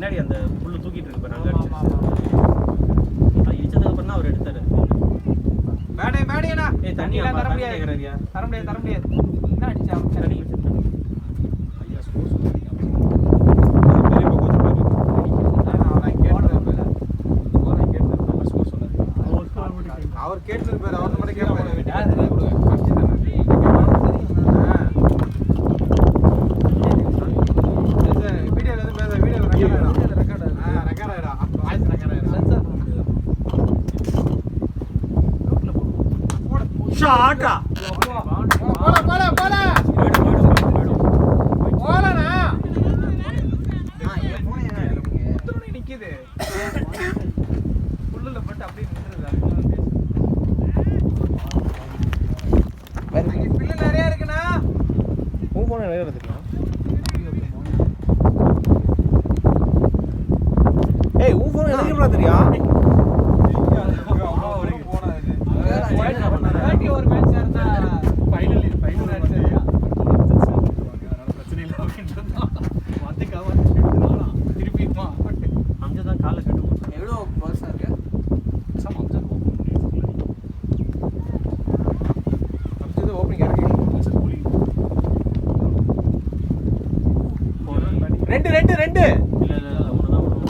பின்னாடி அந்த புல்லு தூக்கிட்டு இருக்கு பாரு, அங்க அடிச்சு அது இடிச்சதுக்கு அப்புறம் தான் அவர் எடுத்தாரு. மேடையனா ஏய் தண்ணி தர முடியாது என்ன அடிச்சா தண்ணி வச்சிருக்கேன். ஐயா ஸ்கோர் அவர் கேட்டிருப்பாரு, அவர் மட்டும் கேட்பாரு. வீடியோல எதுவும் பேச, வீடியோ ரெக்கார்ட் ஆயிடும். வாய்ஸ் ரெக்கார்ட் ஆயிடும். சென்சார் ஷாட்டா நிக்குது புல்லுல போட்டு அப்படியே நின்றுது. பில்லு நிறைய இருக்குண்ணா. உன் போன நிறைய எடுத்துக்கலாம். ஏய் உன் போன எனக்கு எப்படி தெரியும்? ஒரு மேட்ச் இருந்தா ஃபைனல் அடிச்சா பிரச்சனை இல்லை அப்படின்றதா திருப்பி அங்கதான் காலை கட்டு போட்டு எவ்வளோ வருஷம் இருக்கு ஓப்பனிங் இருக்கு. ரெண்டு இல்ல இல்ல இல்ல ஒண்ணுதான் வரும்.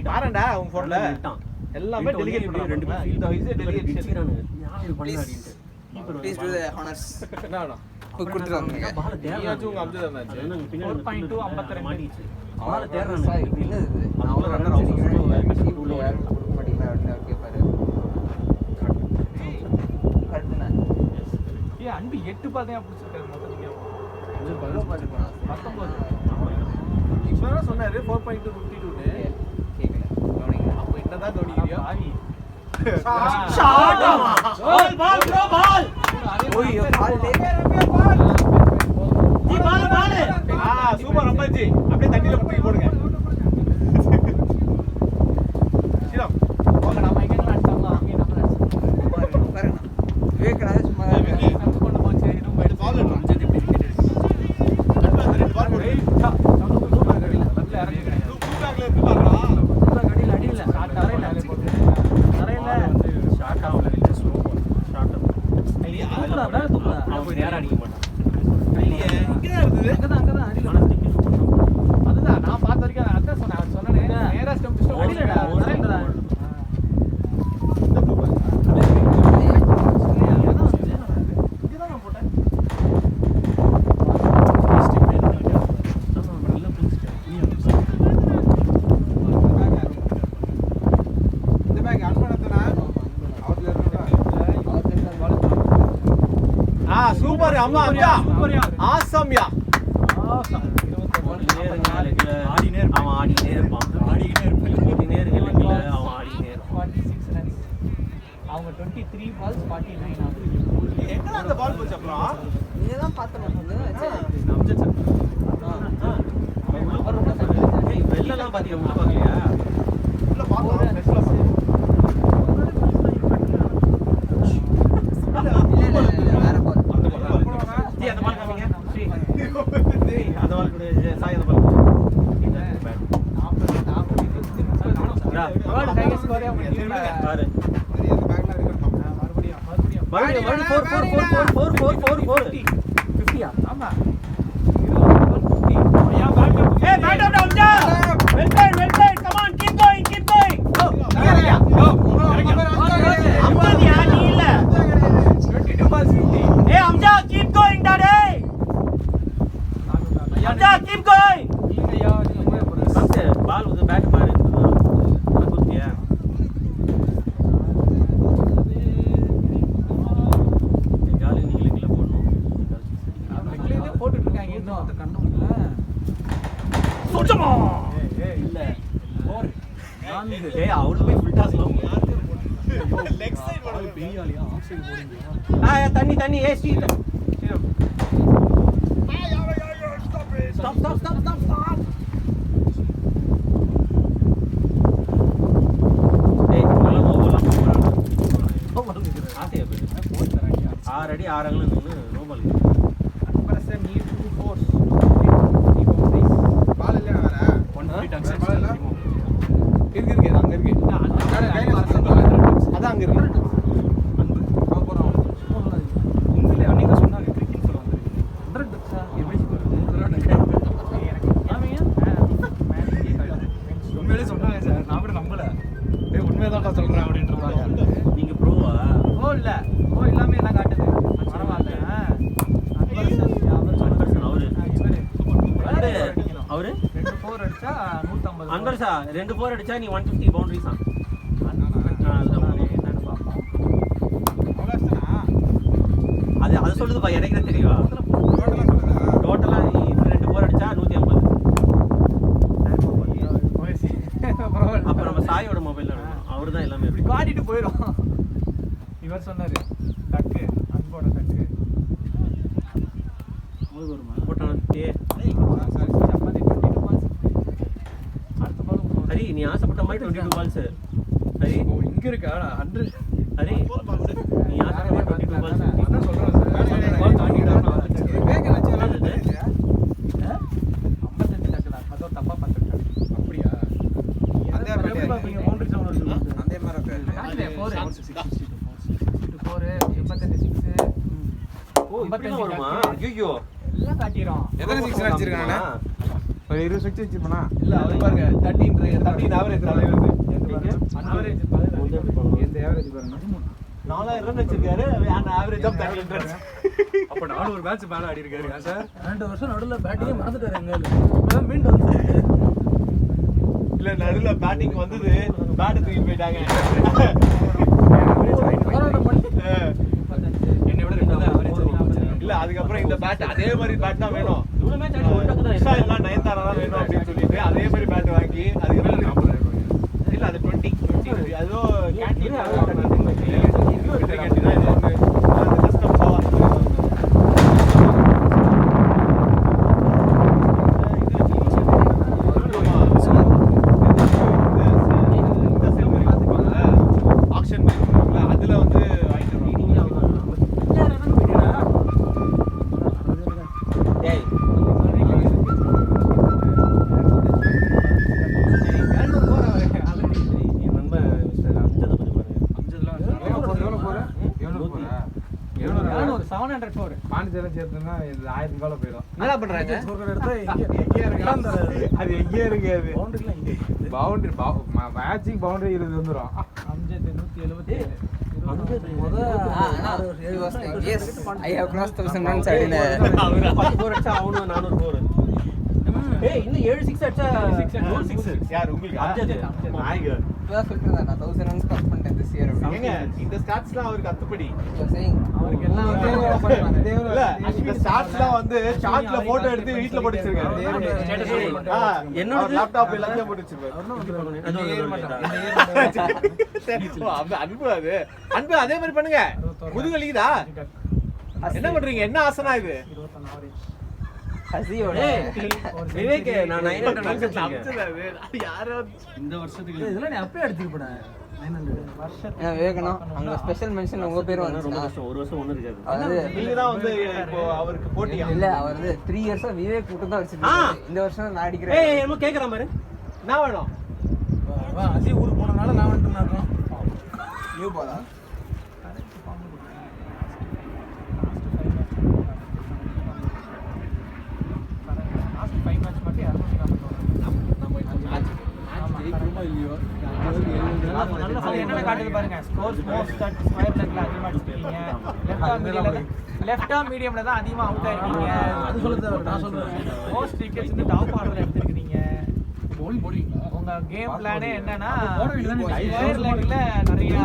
பாருடா உன் போன்ல எல்லாமே டெலிகேட் ரெண்டு ரெண்டு பேர் இந்த வயசு டெலிகேட் டிச்சிரானு யாரு பண்ணாடிட்டு Please do the honors. என்ன வேணும்? கொடுத்துறாங்க. பால் நீயாச்சும் உங்க அம்ஜத் தானே. அதான் பின்னாடி 4.2 52 மாட்டிச்சு. பால் பால் தேர்றானே. தேர்றானே. இல்ல இது. நான் அவ்வளவு ஒரு ரன்னர் ரன்னர் அவசரம் அடிக்கிறேன். உள்ள யாரும் கொடுக்க மாட்டீங்களா அப்படின்னு அவர் கேட்பாரு. கரெக்டுண்ணா. ஏன் அன்பு 8 பால் தான் பிடிச்சிருக்காரு மொத்தத்துக்கு. எவ்வளோ பார்த்துருக்கோம்? 19 இப்பதான் சொன்னாரு 4.252 ன்னு. கேட்கல. கவனிங்க. அப்ப என்னதான் கவனிக்கிறியா? ஆவி ஷாட் பால் ப்ரோ பால் ஓய் பால் ஜி பால் பால் சூப்பர் அம்மாஜி. அப்படியே தண்ணில தூக்கி போடுங்க. சீரம் போங்க நாம எங்கெல்லாம் அடிச்சோம்னா அங்கே நம்ம அடிச்சோம். பாருங்க. விவேக்ராஜ் சும்மா நம்ம கொண்டு போச்சு நம்ம எடுத்து பால் எடுத்து அஞ்சு விக்கெட் அடுத்து ரெண்டு பால் போடு. சூப்பர் கடில லெஃப்ட்ல இறங்குறேன். சூப்பர்ல இருக்கு பாருடா. சூப்பர் கடில அடியில ஷாட் தரையில ஷாட் ஆவல இல்ல ஸ்லோ பால் ஷாட் ஆவல ஐயா தூக்குடா மேல தூக்குடா. அவன் போய் நேரா அடிக்க மாட்டான். இல்லையே இங்க தான் இருக்குது. அங்கதான் அடியில ஆனா திக்கிட்டு போட்டான். அதுதான் நான் பார்த்த வரைக்கும் அதான் சொன்னேன். அவன் சொன்னனே நேரா ஸ்டெம்ப் அடியிலடா தரையிலடா. இந்த ப்ளூ பால். இங்க தான் நான் போட்டேன். இந்த பேக் அனுமனத்தனா அவர்ல இருக்கா. சூப்பர் அம்மா அம்மா சூப்பர்யா. ஆசம்யா. ஆசம். 24 ஆடினே இருப்பான். அவன் ஆடினே இருப்பான். ஆடினே இருப்பான். அவன் ஆடினே இருப்பான். 46 runs. அவங்க 23 balls 49 ஆகுது. எங்க அந்த பால் போச்சு அப்புறம்? நீங்க தான் பார்த்தோம். அம்ஜத் சார். அவர் ரொம்ப சந்தோஷம். ஏய் வெள்ளலாம் பாத்தியா உள்ள பார்க்கலையா? உள்ள பாத்தோம். நெக்ஸ்ட்ல பாத்தோம். வேற பால். ஜி அந்த பால் காமிங்க. ஸ்ரீ அந்த பால் கூட சாய் அந்த பால். இந்த பேட். 40 வேர்ல்ட் ஹையஸ்ட் ஸ்கோரே அவங்க டீம்ல பாரு. இந்த பேக்ல இருக்கட்டும். மறுபடியும் 4 50யா? ஆமா. Hey, back up down, down. Well played. Come on, keep going. அம்ஜத்யா நீ இல்ல. 22 balls 50. Hey, Amjad, keep going, daddy. Amjad, keep going. இல்லையா நீங்க போய் போறீங்க. வந்து பால் வந்து பேட் பாரு. நான் குத்தியா? காலி நீங்களுக்குள்ள போடணும். ரெக்லேயே போட்டுட்டு இருக்காங்க இன்னும் அந்த கண்ணும் இல்ல. சுத்தமா. ஏய் இல்ல. போர். ஏய் அவரு போய் full toss love. Leg side போடு. பெரிய ஆளியா ஆஃப் சைடு போடுங்க. தண்ணி ஏய் ஸ்ரீ. Stop. தான் சொல்றேன் அப்படின்ட்டு இருப்பாங்க. நீங்க ப்ரோவா? ஓ இல்ல ஓ எல்லாமே எல்லாம் காட்டுது பரவாயில்ல அவரு 2 4 அடிச்சா 150 அன்பர்ஸா 2 4 அடிச்சா நீ 150 பவுண்டரிஸ் தான். என்னன்னு பாப்போம். அது சொல்லுதுப்பா, எனக்கு தான் தெரியும். டோட்டலா நீ 2 4 அடிச்சா 150. அப்ப நம்ம சாயோட மொபைல்ல அவரு தான் எல்லாமே இப்படி காட்டிட்டு போயிடும். இவர் சொன்னாரு டக்கு அன்போட டக்கு போட்டான். ஹரி நீ ஆசைப்பட்ட மாதிரி 22 பால்ஸ். ஹரி இங்க இருக்கா 100 ஹரி நீ ஆசைப்பட்ட மாதிரி 22 பால்ஸ். அதான் சொல்றேன் சார். பால் தாண்டிடாம வேக வச்சு விளையாடுறது. 55 டக்கு தான். அதோ தப்பா பார்த்துட்டாங்க. அப்படியா? அந்த அதே மாதிரி 4 85 6 ஓ இப்படி வருமா? ஐயோ எல்லாம் காட்டிரோம். எத்தனை 6 அடிச்சிருக்கானே? ஒரு 20 6 அடிச்சிருப்பானா? இல்ல அவர் பாருங்க 13 ஆவரேஜ் தலைவர் அவரேஜ் எந்த ஆவரேஜ் பாருங்க. 4000 ரன் வச்சிருக்காரு. அந்த ஆவரேஜ் ஆஃப் 13 ரன்ஸ். அப்ப 400 மேட்ச் மேல ஆடி இருக்காரு சார். 2 வருஷம் நடுவுல பேட்டிங்கே மறந்துட்டாரு எங்க. மீண்டும் வந்து இல்ல நடுவுல பேட்டிங் வந்தது, பேட் தூக்கி போயிட்டாங்க. என்னை விட 2 தான் ஆவரேஜ். இல்ல அதுக்கப்புறம் இந்த பேட் அதே மாதிரி பேட் தான் வேணும். இவ்வளவு மேட்ச் ஆடி ஒரு டக்கு தான். இஷா இல்ல நயன்தாரா தான் வேணும் அப்படின்னு சொல்லிட்டு அதே மாதிரி பேட் வாங்கி அதுக்கப்புறம் இல்ல அது 20 அதோ கேண்டீன் கேண்டீன் அது கஸ்டம் சவா. ஆக்ஷன் அதுல வந்து பாண்டிச்சேரியில சேர்த்துனா இது 1000 ரூபாய் போயிடும். என்ன பண்றாங்க? அது எங்கேயே இருக்காது. பவுண்டரி மேட்சிங் பவுண்டரி 20 வந்துடும். 177 Yes, I have crossed 1000 runs. அவரு 10 அடிச்சா அவனும் 400 போர். ஏய் இன்னும் 7 6 அடிச்சா 6 யார் உங்களுக்கு அம்ஜத் நாயகர் 1000 runs cross பண்ணிட்டேன் this year. ஏங்க இந்த ஸ்டாட்ஸ்லாம் அவருக்கு அத்துப்படி. You're saying அவருக்கு எல்லாம் இல்ல இந்த ஸ்டாட்ஸ்லாம் வந்து சார்ட்ல போட்டோ எடுத்து வீட்ல போட்டு வச்சிருக்காரு. என்னோட லேப்டாப் எல்லாத்தையும் போட்டு வச்சிருக்காரு. அன்பு அது அன்பு அதே மாதிரி பண்ணுங்க. முதுகலிக்குதா? என்ன பண்றீங்க? என்ன ஆசனா இது? ஹசியோட விவேக் நான் 900 ரன்ஸ் அடிச்சது யாரோ இந்த வருஷத்துக்கு இதெல்லாம் நீ அப்படியே எடுத்துக்க போடா 900 வருஷம் விவேகணும் அங்க ஸ்பெஷல் மென்ஷன் உங்க பேர் ரொம்ப வந்துச்சு. கஷ்டம். ஒரு வருஷம் ஒண்ணு இருக்காது. அதாவது நீங்க தான் வந்து இப்போ அவருக்கு போட்டியா? இல்ல அவர் வந்து 3 இயர்ஸா விவேக் கூட்டு தான் வச்சிருக்காரு. இந்த வருஷம் நான் அடிக்கிறேன். ஏய் என்னமோ கேக்குற மாதிரி என்ன வேணும்? வா அஜி ஊருக்கு போனனால நான் வந்துட்டு இருக்கேன். நியூ பாலா லாஸ்ட் 5 மேட்ச் மட்டும் 241 நம்ம இப்போ மேட்ச் ஜெயிக்கிறோமா இல்லையோ அது என்னென்ன காட்டுது பாருங்க. ஸ்கோர்ஸ் மோஸ்ட் அட் ஸ்கொயர் லெக்ல அதிகமா அடிச்சிருக்கீங்க. லெஃப்ட் ஆர்ம் மீடியம்ல தான் அதிகமா அவுட் ஆயிருக்கீங்க. அது சொல்லுது நான் சொல்றேன். மோஸ்ட் விக்கெட்ஸ் வந்து டாப் ஆர்டர்ல எடுத்துருக்கீங்க. பவுல் போடுவீங்களா? உங்க கேம் பிளானே என்னன்னா போடுவீங்க தானே? ஸ்கொயர் லெக்ல நிறைய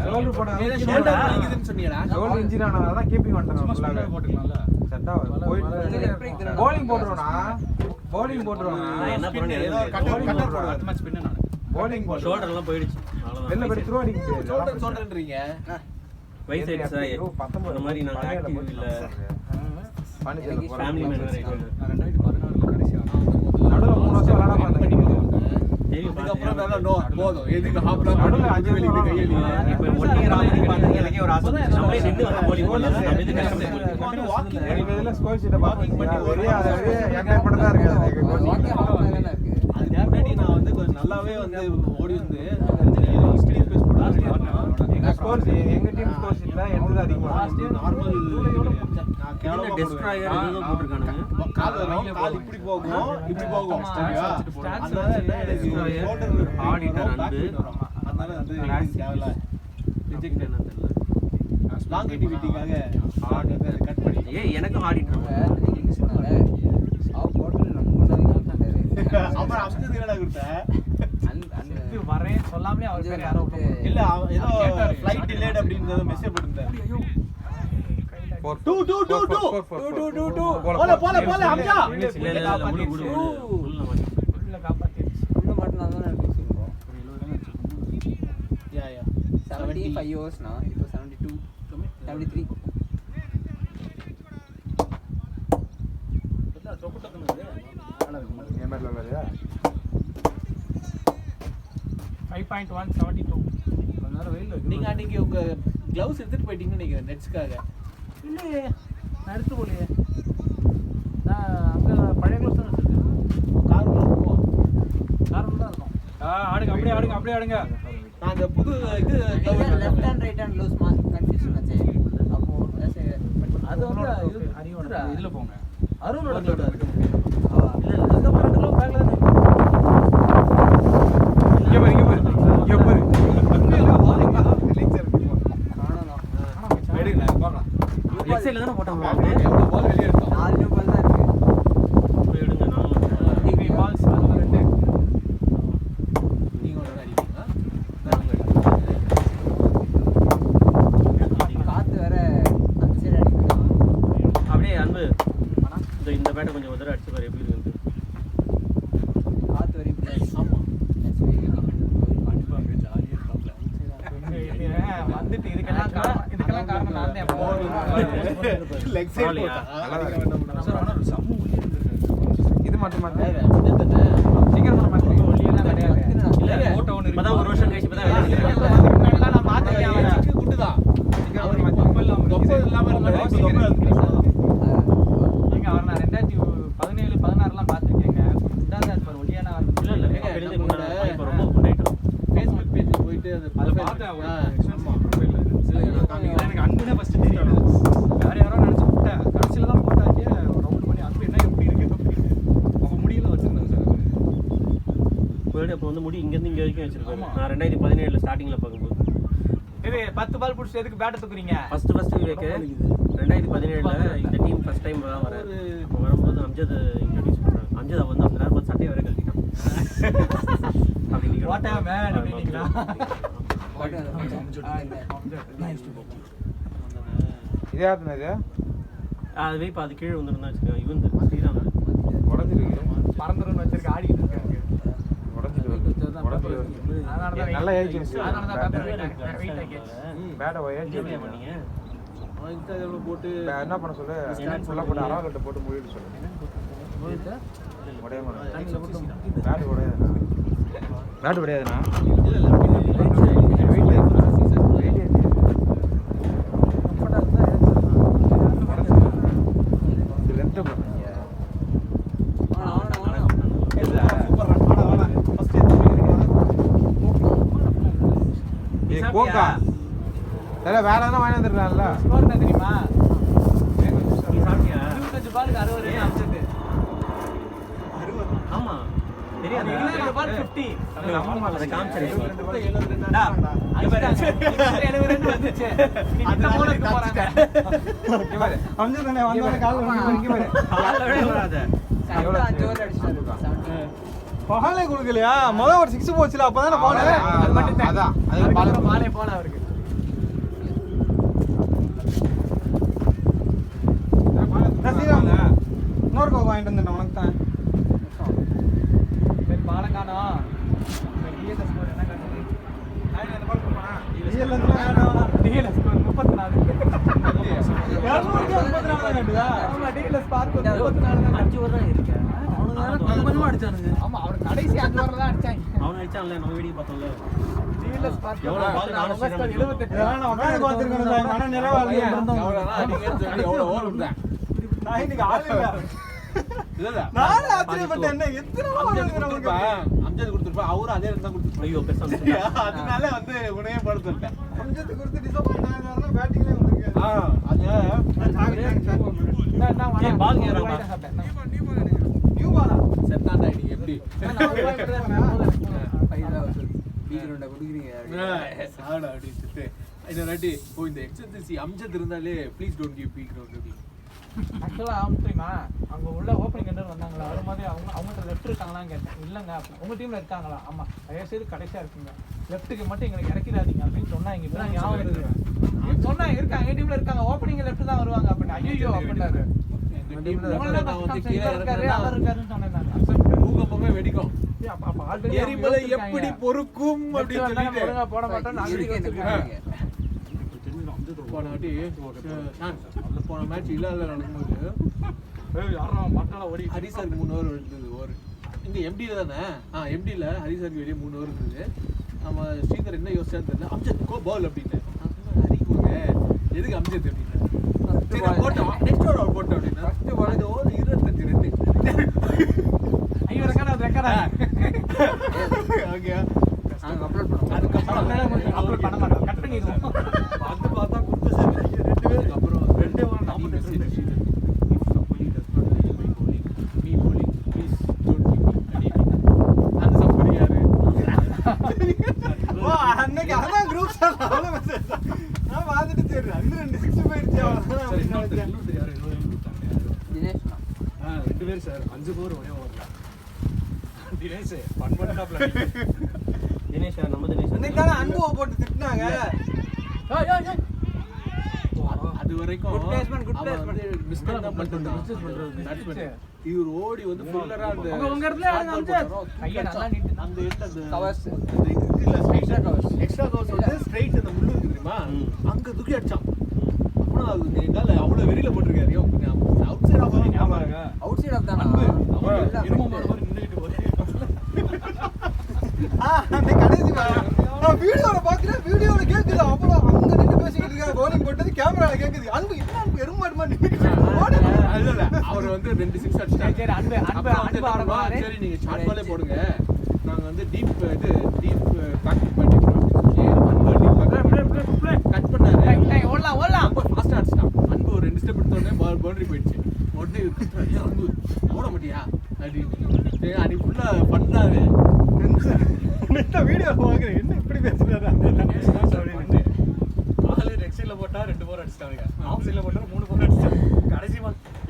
ஷோல்டர் போடா. ஷோல்டர் வலிக்குதுன்னு சொன்னீங்கடா. ஷோல்டர் இன்ஜிரி ஆனதால தான் கீப்பிங் வந்துட்டோம். ஃபுல்லாவே போட்டுக்கலாம்ல. செட்டா போயிட்டு bowling போடுறோம்னா bowling போடுறோம்னா நான் என்ன பண்ணேன்? ஏதோ ஒரு கட்டர் போடுறோம். அடுத்த மேட்ச் பின்ன நான் bowling போடுறோம். ஷோல்டர் எல்லாம் போயிடுச்சு. வெளில போய் த்ரோ அடிக்க முடியாது. ஷோல்டர்ன்றீங்க. வயசு ஆயிடுச்சா? அந்த மாதிரி நாங்க ஆக்டிவ் இல்ல. ஃபேமிலி மேன் வேற இருக்கு. 2016ல கடைசியா நடுவுல 3 வருஷம் விளையாடாம இருந்தேன். அதுக்கப்புறம் போதும் எதுக்கு ஹாப்ல நடுவுல 5 வெளியில கையில இப்போ 1 இயர் ஆகுது பாத்தீங்க. எனக்கே ஒரு ஆசை. நம்மளே நின்னு வந்து bowling போடலாம். நம்ம எதுக்கு கஷ்டப்பட்டு வாக்கிங் இதுல ஸ்கோர் ஷீட் வாக்கிங் பண்ணி ஒரே என்ஜாய் பண்ணதா இருக்கு. அதுக்கு முன்னாடி நான் வந்து கொஞ்சம் நல்லாவே வந்து ஓடி வந்து ஸ்பீட் பேஸ் போடுறேன். எங்க ஸ்கோர் எங்க டீம் ஸ்கோர் ஷீட்ல எந்த அதிகமா நார்மல் நான் கேவலமா டெஸ்ட்ராயர் ஏதோ போட்டுருக்கானுங்க. கால் இப்படி போகும் இப்படி போகும். அதனால என்ன ஷோல்டர் ஆடிட்டர் அன்பு அதனால வந்து தேவையில்ல ரிஜெக்ட் என்ன தெரியல லாங்கிட்டிவிட்டிக்காக கட் பண்ணி எனக்கும் ஆடிட்டு நீங்க சொன்னாங்க சாப் போட்டு நம்ம கொண்டாந்து காட்டாரு அப்புறம் அம்சத்துக்கு என்னடா கொடுத்த இது வரேன் சொல்லாமலே அவர் பேர் யாரோ இல்ல ஏதோ ஃளைட் டிலேட் அப்படிங்கறது மெசேஜ் போட்டுருந்தாரு 2 2 2 2 போல அம்சா உள்ள காப்பாத்திடுச்சு உள்ள மட்டும் நான் தான் பேசிருக்கோம் யா 75 years now இப்போ 72 73 5.172 நீங்க அன்னைக்கு உங்க கிளவுஸ் எடுத்துட்டு போயிட்டீங்கன்னு நினைக்கிறேன் நெட்ஸ்க்காக இல்லையே நான் எடுத்து போலையே நான் அங்கே பழைய க்ளோஸ் தான் வச்சுருக்கேன் கார்ல போவோம் காரணம் தான் இருக்கும் அப்படியே ஆடுங்க நான் அந்த புது இது gloves left hand right hand loose confusion ஆச்சு அப்போ அது வந்து அரியோட இதுல போங்க அருணோட க்ளோஸ் இருக்கு இல்ல இல்ல அதுக்கப்புறம் 2 கிலோ பேக்ல தானே இங்க பாரு எடுங்க போறோம் லெஃப்ட் சைடுல தான போட்டாங்க எவ்வளவு பால் வெளிய எடுத்தோம் 4 பால் தான் இருக்கு போய் எடுங்க நானும் டிவி பால்ஸ் அது 2 நீங்க ஒண்ணு அடிப்பீங்களா காத்து வேற அந்த சைடு அடிக்குது அப்படியே அன்பு இந்த பேட்டை கொஞ்சம் உதற அடிச்சு பாரு எப்படி இருக்கு காத்து வரை இப்படி ஆமா வந்துட்டு இதுக்கெல்லாம் காரணம் நான் தான் லெக் சைடு இது மட்டும் சீக்கிரம் மாத்தி ஒல்லியெல்லாம் கிடையாது இல்ல போட்டோ ஒன்னு இப்பதான் ஒரு வருஷம் கழிச்சு இப்பதான் முன்னாடிலாம் நான் பார்த்துருக்கேன் அவன் குட்டுதான் தொப்பை இல்லாம எங்க அவர் நான் 2017 16லாம் பார்த்துருக்கேங்க குண்டாக இருப்பார் ஒல்லியான இல்ல இல்ல வெளியில முன்னாடி இப்ப ரொம்ப பண்ணிட்டோம் ஃபேஸ்புக் பேஜ்ல போயிட்டு அது பார்த்தேன் ஆமா எனக்கு அன்புனே ஃபர்ஸ்ட் தெரியல வேற யாரோ நினைச்சு விட்டேன் கடைசில தான் போட்டாச்சு ரவுண்ட் பண்ணி அன்பு என்ன எப்படி இருக்கு அப்படின்னு அப்ப முடியல வச்சிருந்தேன் சார் முன்னாடி அப்ப வந்து முடி இங்க இருந்து இங்க வரைக்கும் வச்சிருக்காரு நான் 2017ல ஸ்டார்டிங்ல பாக்கும்போது இது 10 பால் புடிச்சு எதுக்கு பேட் தூக்குறீங்க ஃபர்ஸ்ட் விவேக் 2017ல இந்த டீம் ஃபர்ஸ்ட் டைம் தான் வரேன் அப்ப வரும்போது அம்ஜத் இன்ட்ரோ듀ஸ் பண்ணாங்க அம்ஜத் வந்து அந்த நேரம் சட்டையை வர கழட்டிட்டான் அப்படி நீங்க What a man அப்படிங்களா இதே ஆத்துனா இது அதுவே இப்ப அது கீழே வந்துருந்தா வச்சுக்கோங்க இவன் ஸ்ரீராம் உடஞ்சிருக்கு பறந்துருன்னு வச்சிருக்க ஆடிட்டு இருக்காங்க உடஞ்சிருக்கு நல்ல ஏஜ் அதனால தான் பேப்பர் வெயிட் ஆகிடுச்சு பேட்டை ஏஜ் பண்ணீங்க போட்டு என்ன பண்ண சொல்லு ஃபுல்லாக போட்டு அராகட்டை போட்டு மூடிட்டு சொல்லு உடைய பேட்டு உடையாதுண்ணா பேட்டு உடையாதுண்ணா போக்கா வேற எதனா வாங்கி வந்துருக்கலாம்ல ஸ்கோர் என்ன தெரியுமா நீ சாப்பிட்டியா 25 பாலுக்கு 60 ரன் அடிச்சது ஆமா தெரியாது 22 பால் 50 அதை காமிச்சேன் வந்துச்சு நீ இந்த போலருக்கு போறாங்க அம்ஜத் தானே வந்தவனே காலைல வராத 5 ஓவர் அடிச்சாரு பகலே கொடுக்கலையா முதல்ல ஒரு 6 போச்சுல அப்பதானே பால் அது மட்டும் அதான் அது பாலே போல அவருக்கு இன்னொரு கோவம் வாங்கிட்டு வந்தேன் உனக்கு தான் சரி பாலம் காணோம் டிஎல்எஸ் ஸ்கோர் என்ன காட்டுது டிஎல்எஸ் ஸ்கோர் 34 ஆமா டிஎல்எஸ் பார்க் 34 5 ஓவர் தான் இருக்கு ஆமா அவர் கடைசி 5 ஓவர் தான் அடிச்சாங்க அவன் அடிச்சான்ல நம்ம வீடியோ பார்த்தோம்ல டிஎல்எஸ் பார்க் எவ்வளவு பால் 78 இதெல்லாம் நான் உட்காந்து பார்த்துருக்கேன் மன நிறைவா எவ்வளவு ஓவர் விட்டேன் நான் இன்னைக்கு ஆள் இல்ல நானே ஆச்சரியப்பட்டேன் என்ன எத்தனை அம்ஜத் கொடுத்துருப்பா அவரும் அதே தான் கொடுத்துருப்பாங்க ஐயோ பெருசா அதனால வந்து உனையே படுத்துட்டேன் அம்ஜத் கொடுத்து டிசப்பாயிண்ட் ஆனதால பேட்டிங்ல வந்திருக்கேன் ஏய், பால் ஏறாமா? நியூ பாலா செத்தாண்டா நீ எப்படி பீக்ரவுண்டா கொடுக்குறீங்க சாடா அப்படின்னு இன்னொரு ஓ இந்த எக்ஸர்சைஸ் அம்ஜத் இருந்தாலே please don't give peak round அப்படி ஆக்சுவலா அவங்க தெரியுமா அவங்க உள்ள ஓப்பனிங் கண்டர் வந்தாங்களா அது மாதிரி அவங்கள்ட்ட லெஃப்ட் இருக்காங்களான்னு கேட்டேன். இல்லைங்க உங்க டீம்ல இருக்காங்களா? ஆமா தயவுசெய்து கடைசியா இருக்குங்க, லெஃப்ட்டுக்கு மட்டும் எங்களுக்கு இறக்கிடாதீங்க அப்படின்னு சொன்னாங்க. இப்பதான் ஞாபகம் இருக்கு சொன்னாங்க இருக்காங்க எங்க டீம்ல இருக்காங்க ஓப்பனிங் லெஃப்ட் தான் வருவாங்க அப்படின்னு. ஐயோ அப்படின்னாரு பூகம்பமே வெடிக்கும் எரிமலை எப்படி பொறுக்கும் அப்படின்னு சொல்லிட்டு போட மாட்டோம். போன வாட்டி போன மேட்ச் இல்லாத நடக்கும்போது ஹரிசருக்கு 3 ஓவர் இருந்தது. ஓவர் இங்க எம்டில தானே எம்டில ஹரிசருக்கு வெளியே 3 ஓவர் இருந்தது. நம்ம ஸ்ரீதர் என்ன யோசிச்சான்னு தெரியல, அம்ஜத் கோ பால் அப்படின்னு ஹரி போங்க எதுக்கு அம்ஜத் அப்படின்னு போட்டோம். நெக்ஸ்ட் ஓவர் அவர் போட்டோம் அப்படின்னா ஃபர்ஸ்ட் பால் ஓவர் 25 ரன். ஐயோ ரெக்கார்டா ஓகே நாங்கள் அப்லோட் பண்ணுவோம். அப்லோட் பண்ண மாட்டோம், கட் பண்ணிடுவோம். வந்து பார்த்தா குத்து சார் 2 பேருக்கு அப்புறம் 2 ஓவர் நாம message sheet me bowling please don't give me any அந்த சம்படி யாரு வா அன்னைக்கு அதான் குரூப் சார் அவ்வளோ மெசேஜ் நான் பார்த்துட்டு சரி அந்த 2 6 போயிடுச்சு அவ்வளவுதான் அப்படின்னு நினைச்சேன். தினேஷ் 2 பேர் சார் 5 ஓவர் ஒரே ஓவர்ல தினேஷ் ஃபன் பண்ணாப்ல. தினேஷ் நம்ம தினேஷ் அன்னைக்கு தானே அன்புவை போட்டு திட்டினாங்க. அது வரைக்கும் Good placement, good placement. Mistake தான் பண்ணிட்டான். இவர் ஓடி வந்து ஃபுல்லரா அந்த உங்க இடத்துல யாருங்க அம்ஜத்? கையை நல்லா நீட்டு. அந்த இடத்துல அந்த கவர்ஸ் அந்த இது இல்ல எக்ஸ்ட்ரா கவர்ஸ் வந்து ஸ்ட்ரைட் அந்த முள்ளு இருக்கு தெரியுமா அங்க தூக்கி அடிச்சான். அப்புறம் அது எங்கால அவ்வளவு வெறியில போட்டுருக்காரு. Outside off outside off தானா இரும மாடு மாதிரி நின்னுட்டு போறே. அந்த கடைசி நான் வீடியோல பாக்குறேன், வீடியோல கேக்குது அவ்வளவு அங்க நின்னு பேசிக்கிட்டு இருக்காரு. bowling போட்டது கேமரால கேக்குது. அன்பு என்ன அன்பு எருமாடு மாதிரி நின்னுட்டு இல்ல அவர் வந்து 2 6 அடிச்சாங்க. சரி அன்பு ஆடுவாரு. சரி நீங்க ஷார்ட் பாலே போடுங்க, நாங்க வந்து டீப் பேக் பண்ணிட்டோம். கட் பண்ணாரு. ஓடலாம் ரொம்ப ஃபாஸ்டா அடிச்சான். அன்பு ஒரு 2 ஸ்டெப் எடுத்த உடனே பவுண்டரி போயிடுச்சு. உடனே அன்பு ஓட மாட்டியா அப்படின்னு அன்னைக்கு ஃபுல்லா பண்ணாரு. வீடியோ பாக்குறேன் என்ன இப்படி பேசுறாரு ஆளு லெக் சைடுல போட்டா 2 ஓவர் அடிச்சிட்டாங்க, ஆஃப் சைடுல போட்டா 3 ஓவர் அடிச்சாங்க. கடைசி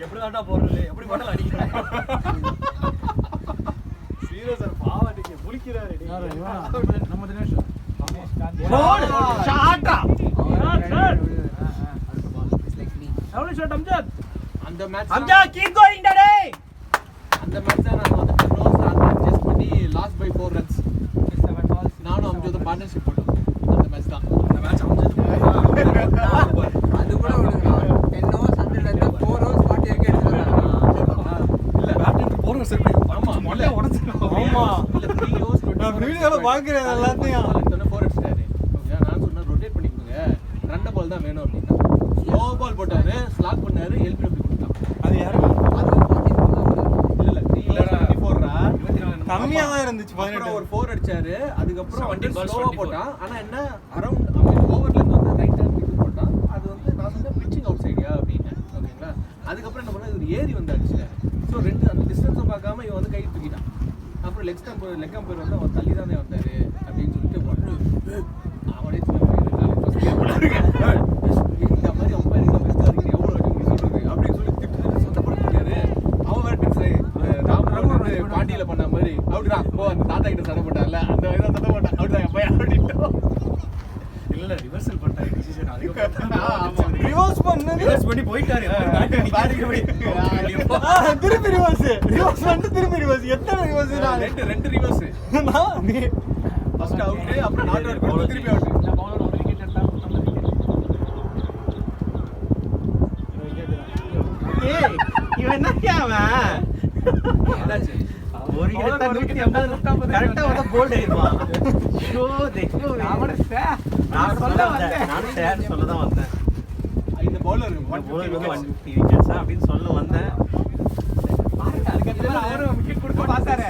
எப்படி தாண்டா போறது எப்படி போட்டாலும் அடிக்கிறாங்க. சீரியஸா பாவ நீங்க முழிக்கிறாரு. நம்ம தினேஷ் அந்த மேட்ச் தான் நாங்க வந்து 10 ஓவர்ஸ் அட்ஜஸ்ட் பண்ணி லாஸ்ட் பை 4 ரன்ஸ் நானும் அம்ஜதும் பார்ட்னர்ஷிப் போட்டோம். அந்த மேட்ச் தான் அந்த மேட்ச் அமைஞ்சது அது கூட விடுங்க. 10 ஓவர்ஸ் 100 ல 4 ஓவர்ஸ் 40 வரைக்கும் எடுத்துறாங்க. இல்ல பேட்டிங் போறோம் சார். ஆமா மொல்ல உடைச்சிரும். ஆமா இல்ல 3 ஓவர்ஸ் நான் வீடியோல பாக்குறேன் எல்லாத்தையும். 4 அடிச்சாரு. ஓகே நான் சொன்னா ரொட்டேட் பண்ணி கொடுங்க, ரன் பால் தான் வேணும் அப்படின்னா ஸ்லோ பால் போட்டாரு, ஸ்லாக் பண்ணாரு, எல்பி அப்படி கொடுத்தான். அது யாரு அது 40 தான் இல்ல 3 ரா கம்மியா தான் இருந்துச்சு. அப்புறம் ஒரு 4 அடிச்சாரு. அதுக்கப்புறம் வண்டி ஸ்லோவா போட்டான். ஆனா என்ன அரௌண்ட் ஓவர்ல இருந்து வந்து ரைட் ஹேண்ட் இது போட்டான். அது வந்து நான் சொன்ன பிச்சிங் அவுட் சைடியா அப்படின்னு. ஓகேங்களா அதுக்கப்புறம் என்ன பண்ணா இது ஏறி வந்து அடிச்சாரு. ஸோ 2 அந்த டிஸ்டன்ஸை பார்க்காம இவன் வந்து கை தூக்கிட்டான். அப்புறம் லெக் அம்பையர் வந்து அவன் தள்ளி தானே வந்தாரு அப்படின்னு சொல்லிட்டு அவனே இந்த மாதிரி அம்பையர் எவ்வளோ சொல்றது அப்படின்னு சொல்லி திட்டு சத்தப்படுத்திருக்காரு. அவன் வேற டென்ஷன் ராமராவ் வந்து பாண்டியில பண்ண மாதிரி அப்படிதான் அந்த தாத்தா கிட்ட சண்டை போட்டார்ல அந்த மாதிரி தான் சண்டை போட்டான். அப்படிதான் என் பையன் அப்படின்ட்டோம். இல்ல ரிவர்சல் பண்ணிட்டாரு டிசிஷன். ரிவர்ஸ் பண்ணி போயிட்டாரு. திருப்பி ரிவர்ஸ் வந்து திருப்பி ரிவர்ஸ் எத்தனை ரிவர்ஸ் ரெண்டு ரிவர்ஸ் ஃபர்ஸ்ட் அவுட் அப்புறம் நாட் அவுட் போட்டு திருப்பி அவுட். ஏய் இவன் என்னையா அவன் என்னாச்சு ஒரு இடத்துல 180 கரெக்ட்டா வந்து போல்ட் ஆயிருவான். ஷோ देखो நான் சொல்ல தான் வந்தேன். இந்த பவுலர் bowler வந்து 150 விக்கெட்ஸ் அப்படினு சொல்ல வந்தேன். பாருங்க அதுக்கு அவரும் விக்கெட் கொடுக்க பார்த்தாரு.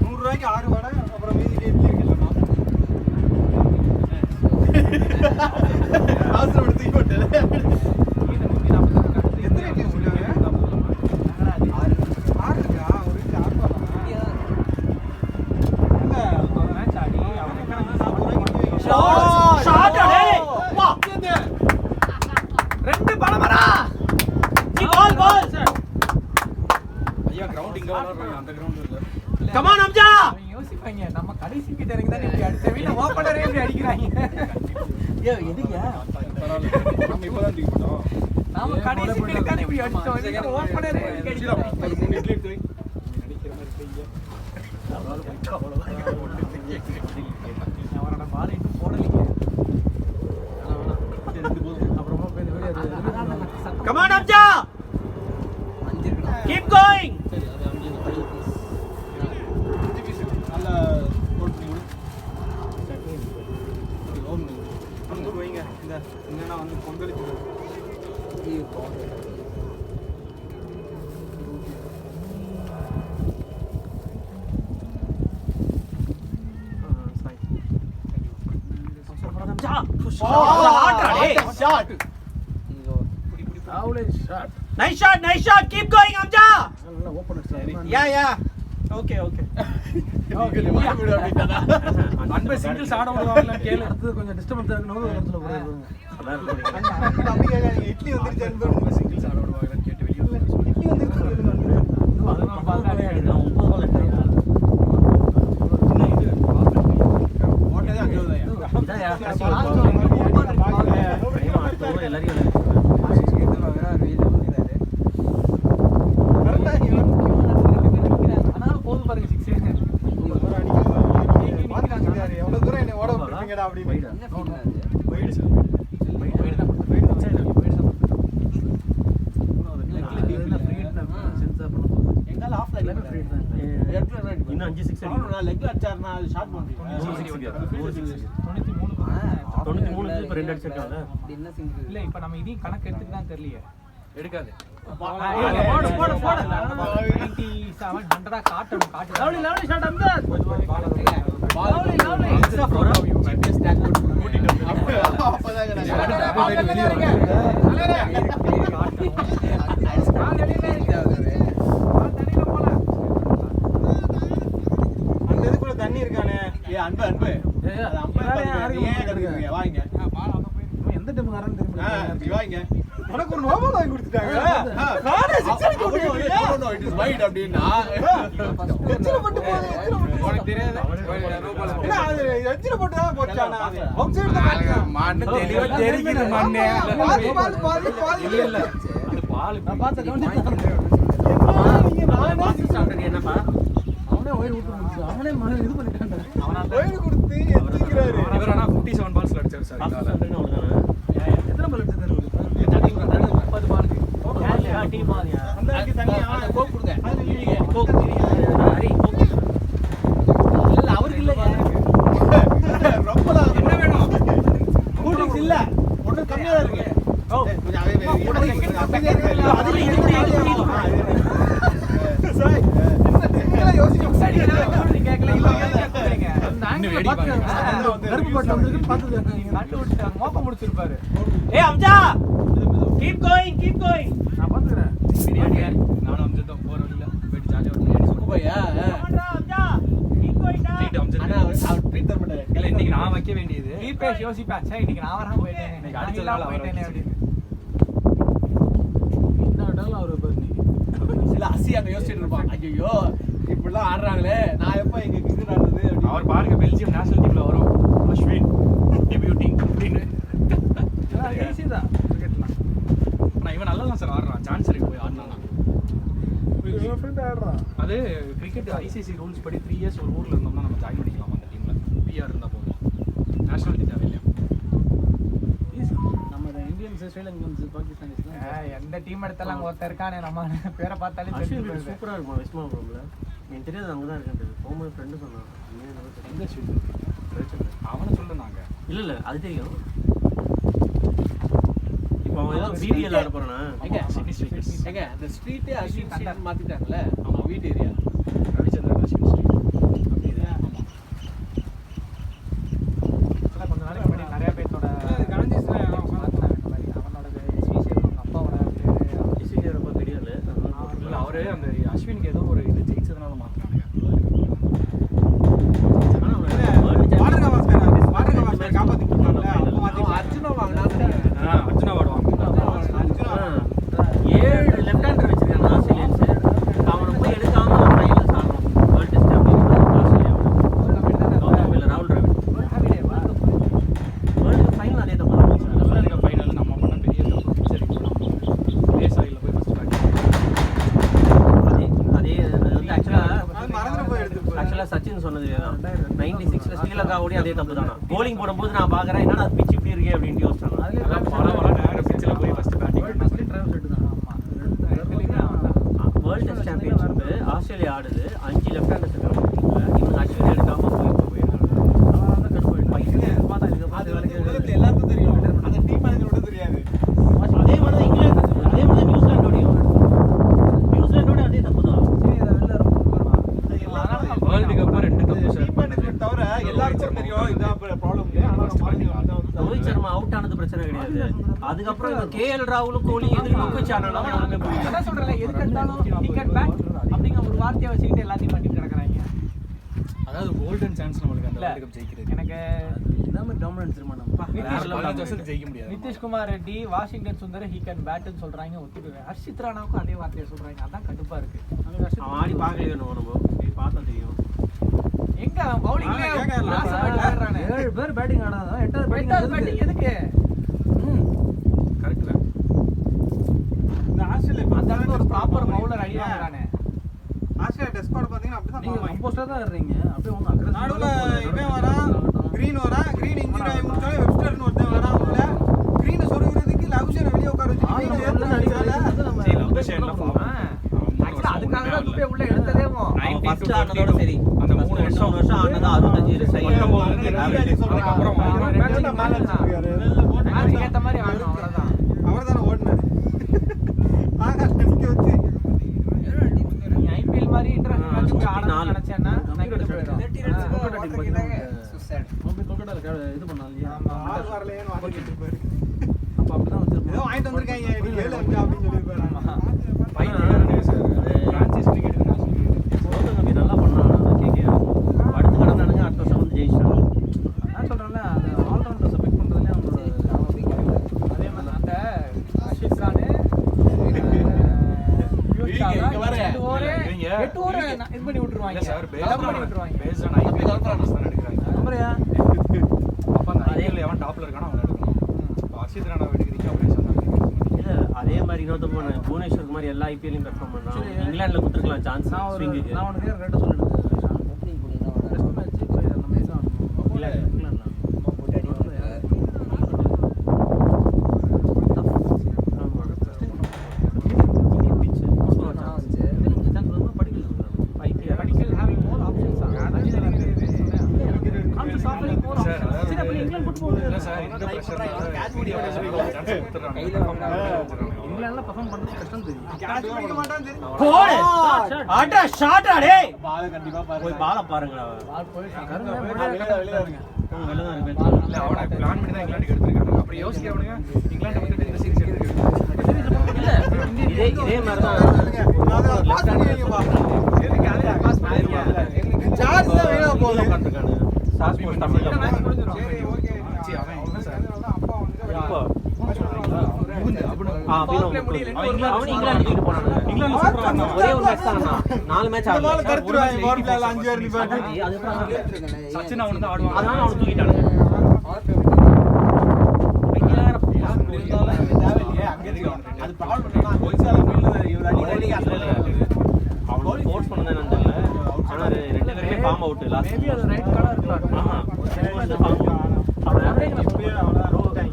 100 ரூபாய்க்கு 6 வடை அப்புறம் மீதி கேட்கலாம். ஆஸ்திரேலியா எடுத்து போட்டல. எத்தனை டீம் சொல்றாங்க? 6 இருக்கா? ஒரு 6 இல்ல அந்த கிரவுண்ட் இல்ல. கம் ஆன் அம்ஜா அவங்க யோசிப்பாங்க நம்ம கடைசி கிட்ட இறங்கி தான் இப்படி அடிச்ச வீட ஓப்பனரே இப்படி அடிக்கிறாங்க. ஏய் எதுக்குயா பரவாயில்ல. நம்ம இப்பதான் தூக்கி போட்டோம். நாம கடைசி கிட்ட தான் இப்படி அடிச்சோம். இது ஓப்பனரே இப்படி சீரா, அடிக்கிறாங்க. ஒரு 3 இட்லி எடுத்து வை. நினைக்கிற மாதிரி செய்ய. அவரோட பால் இன்னும் போடலைங்க. அப்புறமா போய் இந்த video come on Amja keep going சரி அது அங்கே நல்லா போட்டு விடு. சரி ஓம் அங்க வைங்க. இந்த என்னன்னா வந்து பொங்கலுக்கு shot nice shot keep going Amja yeah okay அன்பை சிங்கிள்ஸ் ஆட விடுவாங்கன்னு கேளு. கொஞ்சம் டிஸ்டர்பன்ஸ் இருக்கணும் ஒரு இடத்துல போறாங்க. இட்லி வந்துருச்சு சிங்கிள்ஸ் ஆட விடுவாங்கன்னு கேட்டு வெளியே வந்து அதனால பார்த்தாலே நான் 9 பால் எடுத்தேன் சின்ன இது ஓட்டதே அங்கே எல்லாரையும் ஆனாலும் போது பாருங்க 6 எவ்வளவு தூரம் என்ன ஓட விட்டுருக்கீங்கடா அப்படின்னு வைடு சார் எங்கால ஆஃப் லைன் இன்னும் 5 6 நான் லெக்ல அடிச்சாருனா அது ஷாட் பண்ணுவீங்க 93 இப்ப 2 அடிச்சிருக்காங்க இல்ல இப்ப நம்ம இதையும் கணக்கு எடுத்துட்டு தான் தெரியலையே. எடுக்காது. போடு 97 100 காட்டணும் காட்டு. Lovely shot Amjad. Lovely stroke அந்த இதுக்குள்ள தண்ணி இருக்கானே. ஏ அன்பு அது ஏன் கத்துக்கிறீங்க? வாங்க. எந்த டைம் வரேன்னு தெரியல. வாங்க. உனக்கு ஒரு நோபல் வாங்கி கொடுத்துட்டாங்க. நானே 6 அடிச்சு கொடுத்துட்டேன். நோ இட் இஸ் வைட் அப்படினா. எச்சில போட்டு போகுது. உனக்கு தெரியாது. இல்ல அது எச்சில போட்டு தான் போச்சானா. அவுட் சைடு தான் மண்ணு தெளிவா தெரிக்குது மண்ணே. பாதி இல்ல. அது பால் நான் பார்த்த கவுண்ட் என்னப்பா அவனே ஒயர் ஊத்து முடிச்சு. அவனே இது பண்ணிட்டான்டா. ஒயர் கொடுத்து எச்சிக்கிறாரு. இவர் ஆனா 57 பால்ஸ்ல அடிச்சாரு சார். எத்தனை பால் எடுத்து தருவது? 30 பாலுக்கு. டீம் பாதியா அந்த அதுக்கு தண்ணி அந்த கோக் கொடுங்க. அது நீங்க கோக் ஹரி கோக் இல்ல அவருக்கு இல்லங்க. ரொம்ப என்ன வேணும்? கூட்டிங்ஸ் இல்ல. ஒண்ணு கம்மியா தான் இருக்கு. ஓ கொஞ்சம் அப்படியே அதுல இது சாய் என்ன யோசிச்சு சரி கேக்கல இல்ல கேக்குறீங்க. அந்த ஆங்கிள் வெடி பாத்து பாருங்க. கருப்பு பாட்டு வந்திருக்கு பாத்துங்க. நீங்க நட்டு விட்டுட்டாங்க. மோப்ப முடிச்சிருப்பாரு. ஏய் அம்ஜா கீப் கோயிங் நான் பாத்துறேன். பிரியாணி நானும் அம்ஜதும் போற வழியில போயிட்டு ஜாலியா ஒரு பிரியாணி சாப்பிட்டு போயா அம்ஜா கீப் கோயிங் ட்ரீட் அம்ஜத். ஆனா அவர் ட்ரீட் தர மாட்டாரு. இல்ல இன்னைக்கு நான் வைக்க வேண்டியது. ரீபேஸ் யோசிப்பேன். சே இன்னைக்கு நான் வராம போயிட்டேன். இன்னைக்கு அடிச்சதால அவர் போயிட்டேனே அடிச்சு. அப்படின்னு. என்ன ஆட்டாலும் அவர் பாரு நீ. சில அசி அங்க யோசிச்சுட்டு இருப்பான். ஐயோ இப்படிலாம் ஆடுறாங்களே நான் எப்ப இங்க கிரிக்கெட் ஆடுறது அப்படின்னு. அவர் பாருங்க பெல்ஜியம் நேஷனல் டீம்ல வரும் அஸ்வின் டெபியூட்டிங் அப்படின்னு. ஈஸி தான் கிரிக்கெட்லாம். ஆனா இவன் நல்லா தான் சார் ஆடுறான். சான்சருக்கு போய் ஆடினானா இவன் ஃப்ரெண்ட் ஆடுறான். அது கிரிக்கெட் ஐசிசி ரூல்ஸ் படி 3 இயர்ஸ் ஒரு ஊர்ல இருந்தோம்னா நம்ம ஜாயின் பண்ணிக்கலாம் அந்த டீம்ல. பிஆர் இருந்தா போதும். நேஷனல் டீம் தேவையில்லையா? ஈஸி. நம்ம இந்தியன்ஸ் ஸ்ரீலங்கன்ஸ் பாகிஸ்தானிஸ்லாம் எந்த டீம் எடுத்தாலும் அங்க ஒருத்தர் இருக்கானே நம்ம பேரை பார்த்தாலே அஸ்வின் தெரிஞ்சு போயிடுது. சூப்பரா இருக்கும் வெஸ்ட்மா ப்ரோம்ல எனக்கு தெரியாது அங்க தான் இருக்கேன் போகும்போது ஃப்ரெண்டு சொன்னான் எங்க அஸ்வின்? அவனை சொல்லுனாங்க. இல்ல அது தெரியும் இப்போ அவன் ஏதோ பிபிஎல் ஆட போறானா எங்க சிட்டி ஸ்ட்ரீட்ஸ். எங்க அந்த ஸ்ட்ரீட்டே அஸ்வின் ஸ்ட்ரீட் மாத்திட்டாங்கல அவங்க வீட்டு ஏரியா. ரவிச்சந்திரன் அஸ்வின் ஸ்ட்ரீட். அப்படியே ஆமா. ஆனா கொஞ்ச நாளைக்கு முன்னாடி நிறைய பேத்தோட அவனோட ஸ்பீஷியல் அப்பாவோட பேரு டிசிஜி ரொம்ப தெரியாது இல்ல அவரு அந்த அஸ்வினுக்கு ஏதோ ஒரு இது ஜெயிச்சதுனால மாத்துறாங்க. ஆனா வாட்டர் வாட்டர் காப்பாத்தி கொடுத்தாங்கல அப்போ அர்ஜுனா வாங்குனாங்க. அர்ஜுனா வாடுவாங்க. 7 லெஃப்ட் ஹேண்டர் வச்சிருக்காங்க ஆஸ்திரேலியன்ஸ் அவனை போய் எடுக்காம ஆக்சுவலா சச்சின் சொன்னது இதுதான் 96ல ஸ்ரீலங்காவோடய அதே தப்பு தானா bowling போடும்போது நான் பாக்குறேன் என்னடா பிட்ச் இப்படி இருக்கே அப்படின்னு யோசிச்சாங்க பல நேரம் பிச்சில் போய் first batting world test championship Australia ஆடுது 5 லெஃப்ட் ஹேண்டர்ஸ் இருக்காங்க இவங்க அஸ்வின் எடுக்காம போயிருக்காங்க எல்லாருக்கும் தெரியும் அந்த டீம் மேனேஜரோட தெரியாது அதே மாதிரி தான் இங்கிலாந்து அதே மாதிரி நியூசிலாண்டோடையும் அதே தப்பு தான் வேர்ல்டு கப் 2 தப்பு சார் டீம் மேனேஜ்மெண்ட் தவிர எல்லாருக்கும் தெரியும் இதான் ப்ராப்ளம் ரோஹித் சர்மா அவுட் ஆனது பிரச்சனை கிடையாது அதுக்கப்புறம் கேஎல் ராகுலும் கோலி எதுக்கு நோக்க வச்சானாலும் ஒண்ணுமே புரியல என்ன சொல்றேன் எதுக்கு எடுத்தாலும் he can bat அப்படிங்கிற ஒரு வார்த்தையை வச்சுக்கிட்டு எல்லாத்தையும் பண்ணிட்டு கிடக்குறாங்க அதாவது கோல்டன் சான்ஸ் நம்மளுக்கு அந்த வேர்ல்டு கப் ஜெயிக்கிறது எனக்கு எல்லாமே டாமினன்ஸ் இருமா நம்ம ஜெயிக்க முடியாது Nitish Kumar Reddy Washington Sundar he can batன்னு சொல்றாங்க ஒத்துக்குவேன் ஹர்ஷித் ராணாவுக்கும் அதே வார்த்தையை சொல்றாங்க அதான் கடுப்பா இருக்கு அவன் ஆடி பார்க்கவே நம்ம பார்த்தா தெரியும் எங்க அவன் பவுலிங்ல ஆடுறானே 7 பேர் பேட்டிங் ஆடாதா 8வது பேட்டிங் பேட்டிங் எதுக்கு கரெக்ட் தான் இந்த ஆஸ்திரேலியா அந்த இடத்துல ஒரு ப்ராப்பர் பவுலர் அடி வாங்குறானே ஆஸ்திரேலியா டெஸ்ட் ஸ்குவாட் பாத்தீங்கன்னா அப்படிதான் நீங்க கம்போஸ்டா தான் இருக்கீங்க அப்படியே ஒண்ணு அக்ரஸ் நடுவுல இவன் வரான் கிரீன் வரான் கிரீன் இன்ஜூரி ஆகி முடிச்சாலே வெப்ஸ்டர்னு ஒருத்தன் வரான் உள்ள கிரீன் சொருகிறதுக்கு லகுஷனை வெளியே உட்கார வச்சு கிரீன் ஏத்து அடிச்சால அதுக்காக தான் துப்பே உள்ள எடுத்ததேமோ ஃபர்ஸ்ட் ஆனதோட சரி அந்த 3 வருஷம் ஆனது 65 சை அதுக்கப்புறம் மேட்ச் ஏத்த மாதிரி ஆடணும் அவ்வளவுதான் அவர்தானே ஓடுனாரு ஆகாஷ் நிக்க வச்சு நீ ஐபிஎல் மாதிரி இன்டர்நேஷனல் மேட்ச் ஆடணும்னு நினைச்சேன்னா நெகட்டிவ் போயிடும் 30 ரன்ஸ் கொல்கட்டா டீம் பாத்தீங்கன்னா சுசைட் மொபைல் கொல்கட்டால இது பண்ணாங்க ஆள் வரலையேன்னு வாங்கிட்டு இருப்பாரு அப்ப அப்படிதான் வச்சிருப்போம் ஏதோ வாங்கிட்டு வந்திருக்காங்க எனக்கு 7 அஞ்சு அப்படின்னு சொல்லியிருப்பாரு பிரான்சிஸ் கிரிக்கெட் கௌதம் நல்லா பண்ணான் கேகே அடுத்து கடந்தானுங்க அடுத்த வருஷம் வந்து ஜெயிச்சாங்க நான் சொல்றேன்ல அந்த ஆல்ரவுண்டர்ஸ் பிக் பண்றதுல அவங்களோட அதே மாதிரி அந்த ரஷீத் கான் எட்டு ஓவர் இது பண்ணி விட்டுருவாங்க சார் டப் பண்ணி விட்டுருவாங்க பேஸ்ட் ஆன் ஐபிஎல் ரன்ஸ் தான் எடுக்கறாங்க நம்பரையா அப்ப அந்த ஐபிஎல் எவன் டாப்ல இருக்கானோ அவன் எடுக்கணும் ஹர்ஷித் ராணா எடுக்கிறீங்க அப்படியே சொன்னாங்க இல்ல அதே மாதிரி இன்னொருத்த போன புவனேஸ்வர் மாதிரி எல்லா ஐபிஎல்லையும் பெர்ஃபார்ம் பண்றான் இங்கிலாந்துல கொடுத்துருக்கலாம் சான்ஸ் ஸ்விங்குக்கு நான் உனக்கு ரெட்ட சொல்லிடுறேன் ஓப்பனிங் போனீங்கன்னா டெஸ்ட் மேட்ச் போய் நம்ம மேட்ச் ஆடணும் இல்ல இங்கிலாந்துல போட்டு அடி Medical having more options comes offering more options சின்ன பிள்ளை இங்கிலாந்து ஃபுட்பால் இல்ல சார் இந்த பிரஷர்னால கேட்ச் முடிய சான்ஸ் கொடுத்துறாங்க இங்கிலாந்துல பெர்ஃபார்ம் பண்றது கஷ்டம் தெரியும் கேட்ச் பிடிக்க மாட்டான்னு தெரியும் போடு ஆடா ஷாட்டா டேய் பால் கண்டிப்பா பாரு போய் பால பாருங்கடா வெளிய இருங்க வெளில தான் இருக்கு இல்ல அவன பிளான் பண்ணி தான் இங்கிலாந்துக்கு எடுத்துருக்காங்க அப்படி யோசிக்கிறவனுங்க இங்கிலாந்து விட்டுட்டு இந்த சீரிஸ் எடுத்துருக்காங்க இல்ல இதே மாதிரி தான் பாஸ் பண்ணிடுங்கப்பா எதுக்கு அதே பாஸ் பண்ணிடுங்க சார்ஜ் தான் வேணா போகுது உட்கார்ந்திருக்கானு சாஸ் போஸ்ட் தமிழ்ல சரி ஓகே சரி அவன் என்ன சார் அப்பா வந்து இப்போ முடியல அவன் இங்கிலாந்து தூக்கிட்டு போனாங்க இங்கிலாந்து சூப்பரா ஆடுனாங்க. ஒரே ஒரு மேட்ச் தான் ஆடுனான் 4 மேட்ச் ஆடல கருத்துருவாங்க பவர் பிளேல 5 பேர் நிப்பாங்க அதுக்கப்புறம் சச்சின் அவன் தான் ஆடுவான் அதனால அவன் தூக்கிட்டானுங்க அது ப்ராப்ளம் என்னன்னா ஹோல்சேல் ஃபீல்ட்ல இவர் அடிக்கடி அவன் ஃபோர்ஸ் பண்ணதே நான் தெரியல ஆனா ரெண்டு பேருமே ஃபார்ம் அவுட் லாஸ்ட் மேபி அது ரைட் கார்டா இருக்கலாம் ஆமா அவன்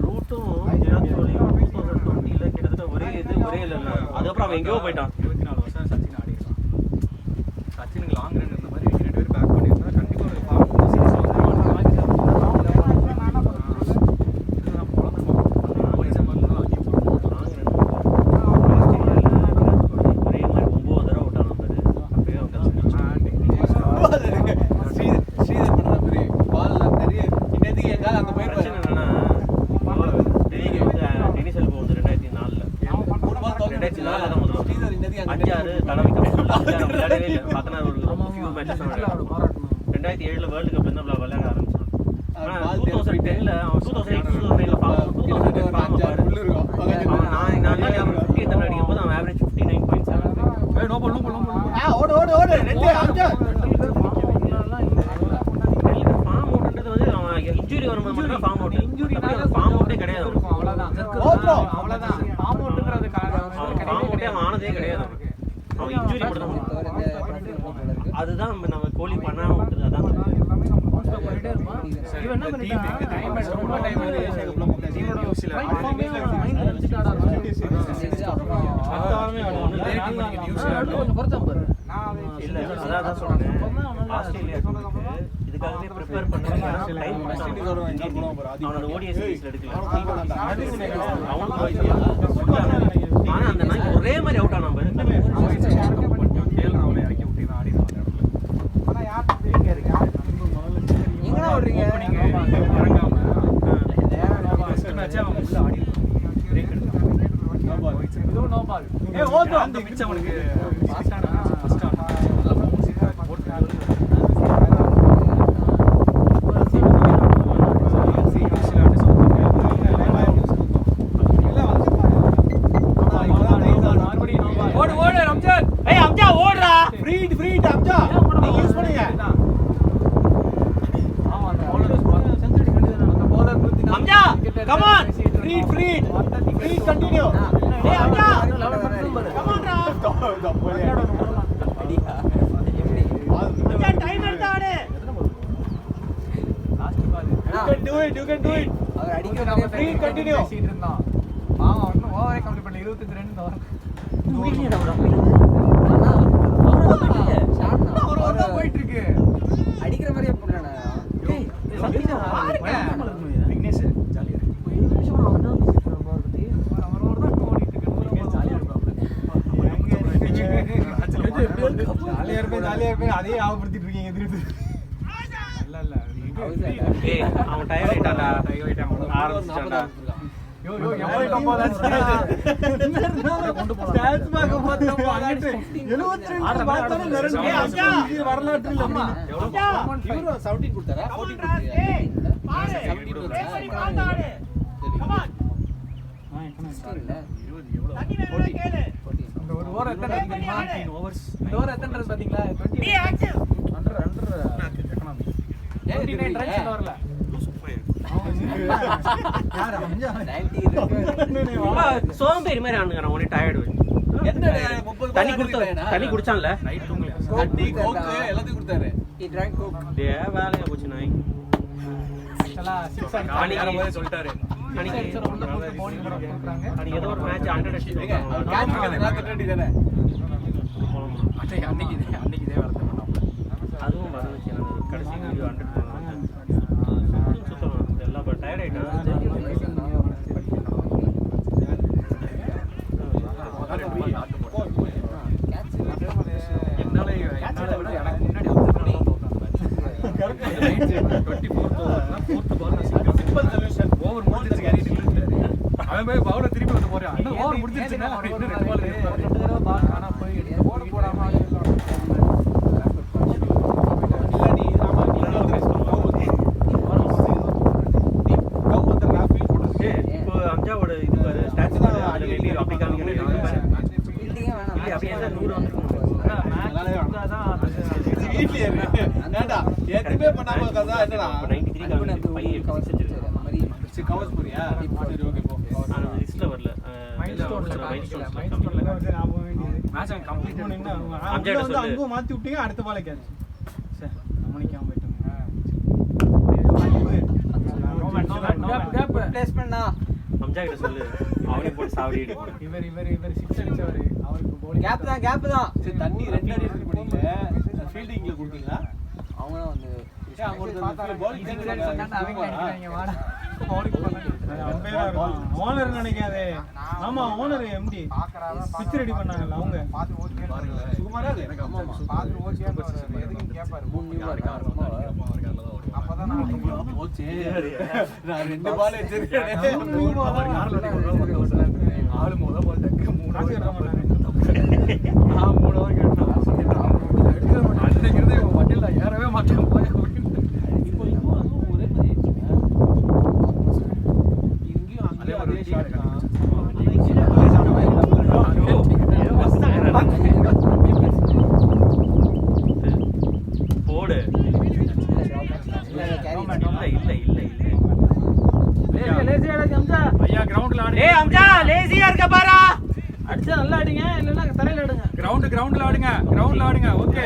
ரூட்டும் 2020ல கிட்டத்தட்ட ஒரே இல்ல அதுக்கப்புறம் அவன் எங்கேயோ போயிட்டான் 24 வருஷம் சச்சின் ஆடி இருக்கான் சச்சினுக்கு லாங் ரன் இந்த மாதிரி 2 பேர் பேக் பண்ணிருந்தா கண்டிப்பா ஒரு ஃபார்ம் சீரிஸ் ஸ்ரீதர் பண்ற மாதிரி பால் நிறைய இன்னதுக்கு எங்கால அங்க போய் பிரச்சனை என்னன்னா டென்னிஸ் எல்போ வந்து 2004ல 2004ல தான் முதல்ல ஸ்ரீதர் இன்னதுக்கு அங்க 5-6 தடவை விளையாடவே இல்லை 16 ஒரு ஃபியூ மேட்சஸ் 2007ல வேர்ல்டு கப் வந்து விளையாட ஆரம்பிச்சான் ஆனா 2010ல அவன் 2008 2009ல ஃபார்ம் உள்ள இருக்கும் நான் 50 அடிக்கும் போது அவன் ஆவரேஜ் 59.7 நோ பால் ஓடு ஓடு ஓடு ரெண்டு அஞ்சு ஃபார்ம் அவுட்ன்றது வந்து அவன் இன்ஜூரி வரும்போது மட்டும் ஃபார்ம் அவுட் இன்ஜூரினால ஃபார்ம் அவுட்டே கிடையாது இருக்கும் அவ்வளவுதான் அவ்வளவுதான் ஃபார்ம் அவுட்ங்கிறது ஃபார்ம் அவுட்டே அவன் ஆனதே கிடையாது அவன் இன்ஜூரி மட்டும் தான் அது அதுதான் நம்ம கோலி பண்ணாம விட்டது அதான் எல்லாமே நம்ம bounce back பண்ணிட்டே இருப்போம். இவன் என்ன பண்ணிட்டான்? ரொம்ப டைம் நியூஸ்ல மைண்ட்ல வச்சுட்டு ஆடாத. கொஞ்சம் குறைச்சான் பாரு. இல்ல அதான் சொல்றேன் ஆஸ்திரேலியா இதுக்காகவே ப்ரிப்பேர் பண்றாங்க டைம் அவனோட ஓடிஐ சீரிஸ்ல எடுக்கல ஆனா அந்த நாய் ஒரே மாதிரி அவுட் ஆனா பாரு அவனை இறக்கி விட்டு ஆடி எங்கடா ஓடுறீங்க இறங்காம ஃபர்ஸ்ட் மேட்ச் அவன் உள்ள ஆடி பிரேக் எடுத்தான் இதுவும் no ball. அந்த பிட்ச் அவனுக்கு ஃபர்ஸ்ட் ஆனா நல்லா பவுன்ஸ் போட்டு ஓடு ஓடு ரம்ஜான். ஏய் அம்ஜா ஓடுடா ஃப்ரீட் அம்ஜா நீங்க யூஸ் பண்ணுங்க ஆமா அந்த bowler செஞ்சுரி கண்டிப்பா அந்த bowler 140 அம்ஜா கம் ஆன் ஃப்ரீட் கண்டினியூ ஏய் அம்ஜா கம் ஆன் அடியா எப்படி அம்ஜா டைம் எடுத்து ஆடு last ball you can do it அவர் அடிக்கிற நம்ம free ஃப்ரீ கண்டினியூ பேசிட்டு இருந்தோம். பாவம் இன்னும் ஓவரே கம்ப்ளீட் பண்ணல 25 ரன் தான் வரும். அவரோட போயிட்டு இருக்கு. அடிக்கிற மாதிரியே போடலண்ணா விக்னேஷ் ஜாலியா இருக்கு அவரோட தான் ஓடிட்டு இருக்கு. ஜாலியா இருப்பேன் அதே ஆபப்படுத்திட்டு இருக்கீங்க திருப்பி இல்ல ஏய் அவன் டயர்ட் ஆயிட்டான்டா ஆரம்பிச்சிட்டான்டா யோ எவ்வளவு டப்பா கொண்டு போலாம். ஸ்டாட்ஸ் பார்க்க பார்த்தா அங்கிட்டு 72 பார்த்தானே நரண்டு ஏய், அம்ஜா! இது வரலாற்று இல்ல ஆமா. அம்ஜா! இவரு 17 கொடுத்தாரா 14 கொடுத்தாரா ஏய் பாரு 17 கொடுத்தாரா சரி பாத்து ஆடு கம் ஆன் தண்ணி வேணும்னா கேளு இந்த ஒரு ஓவர் எத்தனை ரன் தெரியுமா? 18 ஓவர்ஸ் இந்த ஓவர் எத்தனை ரன் பாத்தீங்களா? 20. ஏய் ஆக்டிவ் அண்டர் எக்கனாமி 29 ரன்ஸ் இன்னும் வரல. யார் அம்ஜா 90 இருக்கு சோம்பேறி மாதிரி ஆடுங்கறான் உனே டயர்ட் என்ன 30 தண்ணி குடிச்சான்ல நைட் தூங்கல தண்ணி கோக்கு எல்லாத்தையும் கொடுத்தாரு he drank coke டேய் வேலைய போச்சு நாய் ஆக்சுவலா 6 காணி வரும்போது சொல்லிட்டாரு அன்னைக்கு உள்ள போட்டு bowling பண்ண போறாங்க. அன்னைக்கு ஏதோ ஒரு மேட்ச் 100 அடிச்சிட்டு கேட்ச் பண்ணா கட்டடி தானே அன்னைக்கு இதே வேலை பண்ணோம் அதுவும் வந்துச்சு நான் கடைசி வீடியோ 100 பண்ணேன் சுத்தம் எல்லாம் டயர்ட் ஆயிட்டான் என்னால விட எனக்கு முன்னாடி ஓவர் முடிஞ்சிருச்சு கேரிட்டு இழுத்தாரு அவன் போய் பவுல திருப்பி வந்து போறான் இன்னும் ஓவர் முடிஞ்சிருச்சுன்னா இன்னும் ரெண்டு பால் இருக்கு ரெண்டு தடவை பால் ஆனா போய் ஓட போடாம இல்ல நீ ஆமா நீ கவு வந்து ராஃபி இப்போ அம்ஜாவோட இது பாரு ஸ்டாட்ஸ் பாரு அதுல வெளிய அப்படி காமிக்கிறேன் fielding வேணாம் இல்ல அப்படியே தான் 100 வந்துரும் வீட்லயே இருக்கு ஏண்டா எதுமே பண்ணாம கதா என்னடா 93 காமிக்குது பையன் கவர் செஞ்சிருக்கான் அந்த மாதிரி சரி கவர்ஸ் போறியா சரி ஓகே போ ஆனா லிஸ்ட்ல வரல மைல்ஸ்டோன்ல மைல்ஸ்டோன்ல மேட்ச் அவன் கம்ப்ளீட் அம்ஜாட்ட சொல்லு அங்க மாத்தி விட்டீங்க அடுத்த பால் கேட்ச் சரி கவனிக்காம போயிட்டாங்க பிளேஸ்மென்ட்னா அம்ஜா கிட்ட சொல்லு அவனே போட்டு சாவடி அடிப்பான் இவர் 6 அடிச்சவரு அவருக்கு bowling கேப் தான் சரி தண்ணி ரெண்டு அடி எடுத்து பண்ணீங்க ஃபீல்டிங்ல கொடுத்தீங்களா அவங்க தான் வந்து அங்க ஒரு bowling அவங்க அடிக்கிறாங்க வாடா bowling பண்ணாங்க ஓனர் நினைக்காதே ஆமா ஓனர் எம்டி பிச் ரெடி பண்ணாங்கல்ல அவங்க சுகுமாரா அது எனக்கு ஆமா மூணு நியூவா இருக்கா போச்சு நான் ரெண்டு பால் வச்சிருக்கேன் ஆளு முத பால் டக்கு 3 ஓவர் அன்னைக்கு இருந்து வண்டியில ஏறவே மாட்டேன் இப்போ அதுவும் ஒரே மாதிரி இங்கேயும் அங்கேயும் அதே ஷாட் தான் போடு ஐயா கிரவுண்ட்ல ஆடி ஏய் அம்ஜா லேசியா இருக்க பாரா அடிச்சா நல்லா அடிங்க இல்லைன்னா தலையில அடிங்க. கிரவுண்ட்ல ஆடுங்க ஓகே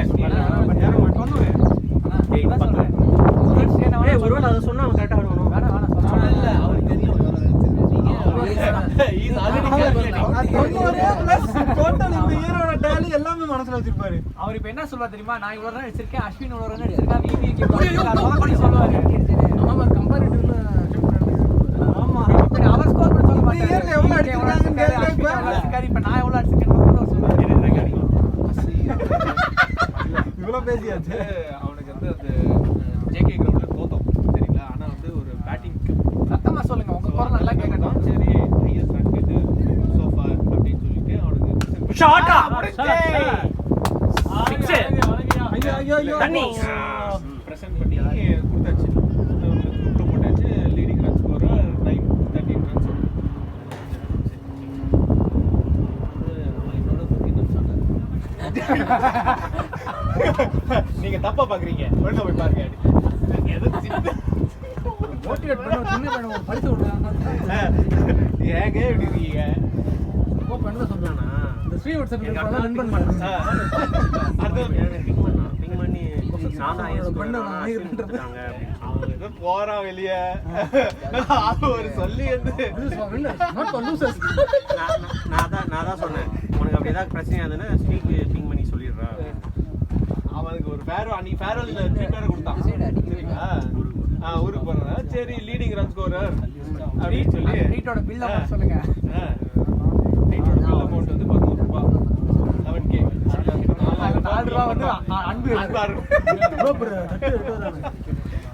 ஒருவேளை அதை சொன்னா அவன் கரெக்டா ஆடுவானோ? இல்ல அவருக்கு தெரியும் he's already எல்லாமே மனசுல வச்சிருப்பாரு. அவர் இப்ப என்ன சொல்லுவார் தெரியுமா? நான் இவ்வளவு ரன் அடிச்சிருக்கேன், அஸ்வின் இவ்வளவு ரன் அடிச்சிருக்கான், மீதி விக்கெட் சொல்லுவாரு. ஆமா கம்பேரிட்டிவ்ல ஆமா இப்ப அவர் ஸ்கோர் பண்ண சொல்ல மாட்டாரு. எவ்வளவு அடிச்சிருக்காங்க இப்ப நான் எவ்வளவு அடிச்சிருக்கேன்னு சொல்லுவாரு. இவ்வளவு பேசியாச்சு. அவனுக்கு வந்து அந்த ஜேகே கிரவுண்ட்ல தோத்தோம் சரிங்களா. ஆனா வந்து ஒரு பேட்டிங் சத்தமா சொல்லுங்க, உங்க குரல் நல்லா கேட்கணும். சரி ஹையஸ்ட் ரன் கேட்டு சோஃபா அப்படின்னு சொல்லிட்டு அவனுக்கு ஷாட்டா தண்ணி பிரசன்ட் பண்ணி கொடுத்தாச்சு. குரூப்ல போட்டாச்சு. Leading run scorer 913 runs. நீங்க தப்பா பாக்குறீங்க. உள்ள போய் பாருங்க. மோட்டிவேட் பண்ண சின்ன பையன் படிச்சு விடுறாங்க. ஏங்க இப்படி இருக்கீங்க? ஓ பண்ணல சொல்றானா? இந்த ஸ்ரீவர்ட் சர்டிஃபிகேட் பண்ணா ரன் பண்ண அது பிங் பண்ணி நான் தான் ஐஎஸ் பண்ணாங்க. அவன் ஏதோ போறான் வெளிய. அது ஒரு சொல்லி வந்து நாட் ஃபார் லூசர்ஸ். நான் தான் சொன்னேன் உனக்கு அப்படி ஏதாவது பிரச்சனை ஆகுதுன்னா ஸ்பீக் பிங் பண்ணி சொல்லிடுறா. அவனுக்கு ஒரு அன்னைக்கு ஃபேர்வெல்ல ட்வீட்டர் கொடுத்தான் சரிங்களா. ஊருக்கு போறதா சரி லீடிங் ரன் ஸ்கோரர் அப்படின்னு சொல்லி ரீட்டோட பில் அமௌண்ட் சொல்லுங்க. ரீட்டோட பில் அமௌண்ட் வந்து 11 ரூபாய் 11K. 4 ரூபாய் வந்து அன்பு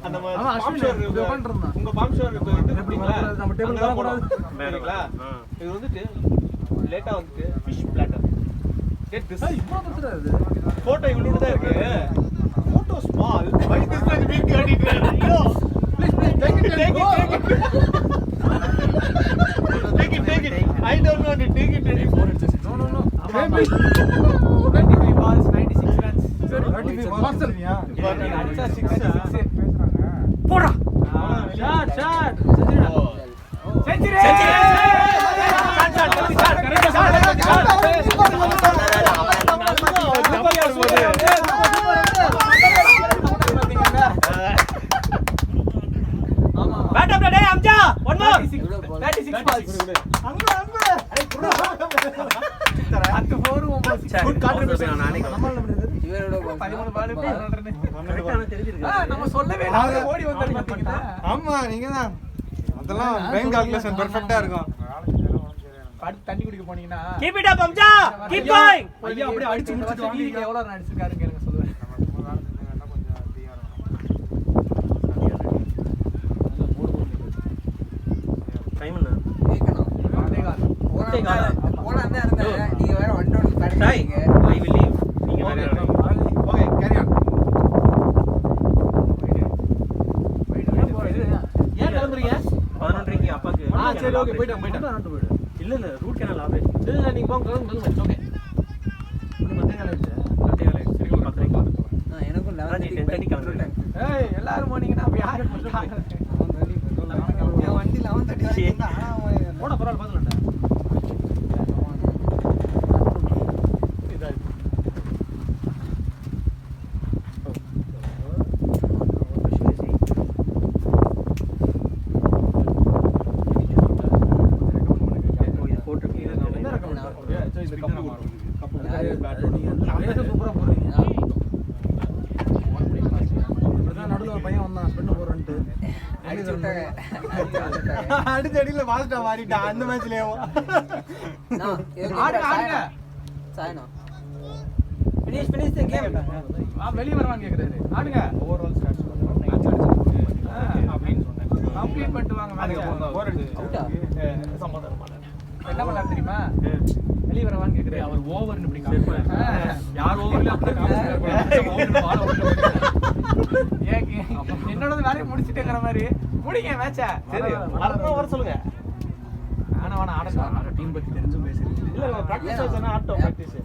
அந்த ஆமா, அஸ்வின் இது உட்கார்ந்திருந்தான். உங்க பாம் ஷோர் இது எப்படிங்களா நம்ம டேபிள் வர கூடாது சரிங்களா. இது வந்துட்டு லேட்டா வந்துட்டு ஃபிஷ் பிளாட்டர். டேட் திஸ் இவ்வளவு பெருசா இது. போட்டோ இவ்வளவு தான் இருக்கு. Photo small by this is big காட்டிட்டேன். ஐயோ please take it take it I don't want to take it anymore. No 25 balls 96 runs. 35 balls இல்லையா? அடிச்சா 6 போடா ஷாட் செஞ்சுரி பேட் அப் டே அம்ஜா ஒன் மோர் 36 balls அத்து 4 9 குட் கான்ட்ரிபியூஷன் நானே இவரோட 13 பால் 12 கரெக்ட்டா தெரிஞ்சிருக்கு. நம்ம சொல்லவே இல்ல ஓடி வந்தாரு பாத்தீங்களா. ஆமா நீங்க தான் அதெல்லாம் பிரெயின் கால்குலேஷன் பெர்ஃபெக்ட்டா இருக்கும். பாத்து தண்ணி குடிக்க போனீங்கன்னா keep it up Amja keep going. ஐயா அப்படியே அடிச்சு முடிச்சிட்டு வாங்க. எவ்வளவு ரன் அடிச்சிருக்காருன்னு கேளுங்க சொல்லுவேன். டைம் என்ன? கேட்கணும் போனா தான் இருந்தேன். நீங்க வேற 1 round tie batting I will leave. நீங்க வேற ஓகே கேரி ஆன். ஏன் கிளம்புறீங்க? 11:30க்கு அப்பாக்கு சரி ஓகே போய்ட்டேன். இல்ல ரூட் கேனல் ஆபரேஷன் இல்ல நீங்க போங்க கிளம்புங்க. ஓகே சரி 10:30க்கு எனக்கும் 10:30 கிளம்புறேன். ஏய் எல்லாரும் போனீங்கன்னா அப்ப யாரு போறாங்க? என் வண்டி 11:30 இருந்தா போடா பரவாயில்ல பாத்துலடா. சூப்பரா போறீங்க. இப்பதான் நடுவுல ஒரு பையன் வந்தான் ஸ்பெண்ட் போறேன்ட்டு. அடிச்சு விட்டாங்க. அடிச்ச அடியில வால்டா மாறிட்டான் அந்த மேட்ச்லயும். ஆடுங்க. சாயனா finish the game. வெளிய வரவான்னு கேக்குறாரு. ஆடுங்க. ஓவரால் ஸ்டாட்ஸ் அப்படின்னு சொன்னேன். கம்ப்ளீட் பண்ணிட்டு வாங்க மேட்ச். போர் அடிச்சு அவுட்டா? சமாதானமான என்ன பண்ணாரு தெரியுமா? வெளிய வரவான்னு கேக்குறாரு. அவர் ஓவர்னு இப்படி காமிச்சாரு. யார் ஓவர்ல அப்படி காமிச்சாரு. ஓவர்ல பால் என்னோட வேலையை முடிச்சிட்டேங்கிற மாதிரி முடிங்க மேட்ச. சரி வரணும் வர சொல்லுங்க. ஆனா ஆட டீம் பத்தி தெரிஞ்சும் பேசுறீங்க. இல்ல பிராக்டீஸ் ஆச்சனா ஆட்டோ பிராக்டீஸ்.